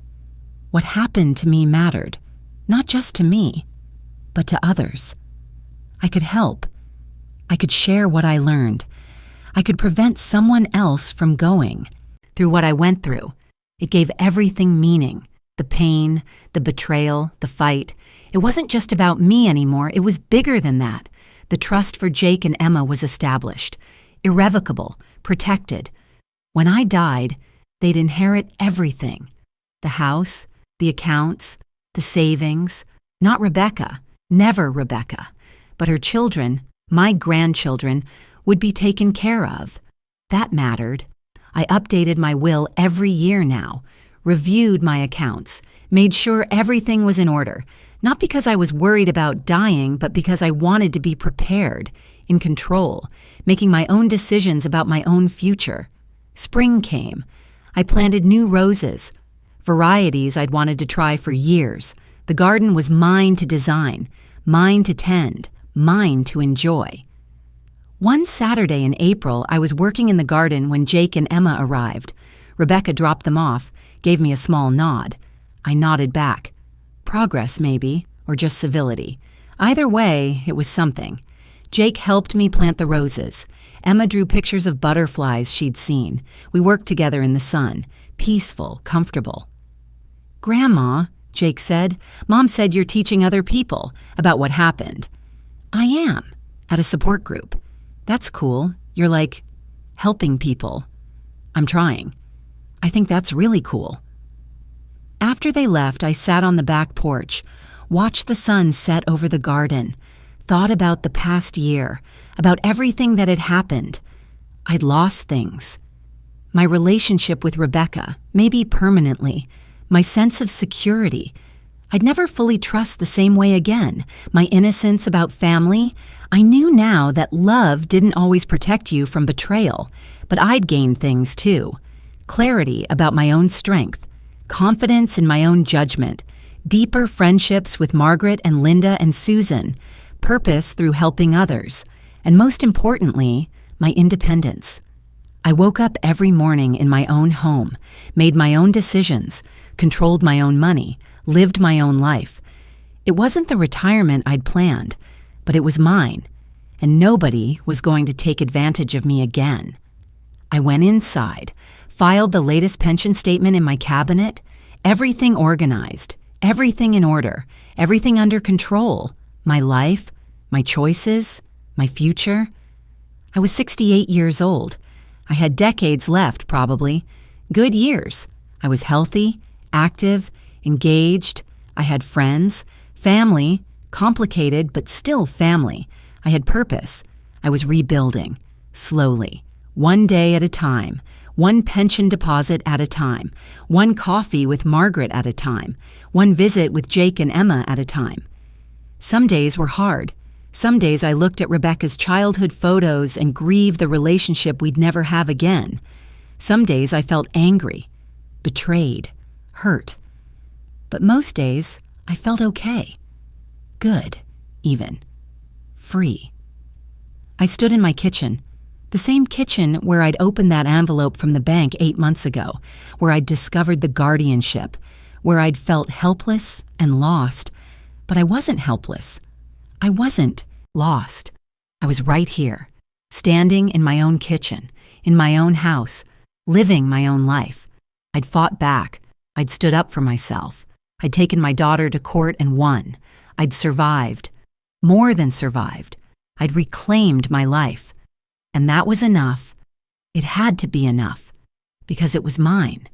S1: What happened to me mattered, not just to me, but to others. I could help. I could share what I learned. I could prevent someone else from going through what I went through. It gave everything meaning. The pain, the betrayal, the fight. It wasn't just about me anymore. It was bigger than that. The trust for Jake and Emma was established. Irrevocable, protected. When I died, they'd inherit everything. The house, the accounts, the savings. Not Rebecca, never Rebecca. But her children, my grandchildren, would be taken care of. That mattered. I updated my will every year now, reviewed my accounts, made sure everything was in order, not because I was worried about dying, but because I wanted to be prepared, in control, making my own decisions about my own future. Spring came. I planted new roses, varieties I'd wanted to try for years. The garden was mine to design, mine to tend, mine to enjoy. One Saturday in April, I was working in the garden when Jake and Emma arrived. Rebecca dropped them off, gave me a small nod. I nodded back. Progress, maybe, or just civility. Either way, it was something. Jake helped me plant the roses. Emma drew pictures of butterflies she'd seen. We worked together in the sun, peaceful, comfortable. "Grandma," Jake said, "Mom said you're teaching other people about what happened." "I am, at a support group." "That's cool. You're like, helping people." "I'm trying." "I think that's really cool." After they left, I sat on the back porch, watched the sun set over the garden, thought about the past year, about everything that had happened. I'd lost things. My relationship with Rebecca, maybe permanently, my sense of security. I'd never fully trust the same way again. My innocence about family. I knew now that love didn't always protect you from betrayal, but I'd gained things too. Clarity about my own strength, confidence in my own judgment, deeper friendships with Margaret and Linda and Susan, purpose through helping others, and most importantly, my independence. I woke up every morning in my own home, made my own decisions, controlled my own money, lived my own life. It wasn't the retirement I'd planned, but it was mine, and nobody was going to take advantage of me again. I went inside, filed the latest pension statement in my cabinet, everything organized, everything in order, everything under control, my life, my choices, my future. I was 68 years old. I had decades left, probably. Good years. I was healthy, active, engaged. I had friends, family, complicated but still family. I had purpose. I was rebuilding, slowly, one day at a time, one pension deposit at a time, one coffee with Margaret at a time, one visit with Jake and Emma at a time. Some days were hard. Some days I looked at Rebecca's childhood photos and grieved the relationship we'd never have again. Some days I felt angry, betrayed, hurt. But most days I felt okay. Good, even. Free. I stood in my kitchen, the same kitchen where I'd opened that envelope from the bank 8 months ago, where I'd discovered the guardianship, where I'd felt helpless and lost. But I wasn't helpless. I wasn't lost. I was right here, standing in my own kitchen, in my own house, living my own life. I'd fought back. I'd stood up for myself. I'd taken my daughter to court and won. I'd survived. More than survived. I'd reclaimed my life. And that was enough. It had to be enough, because it was mine.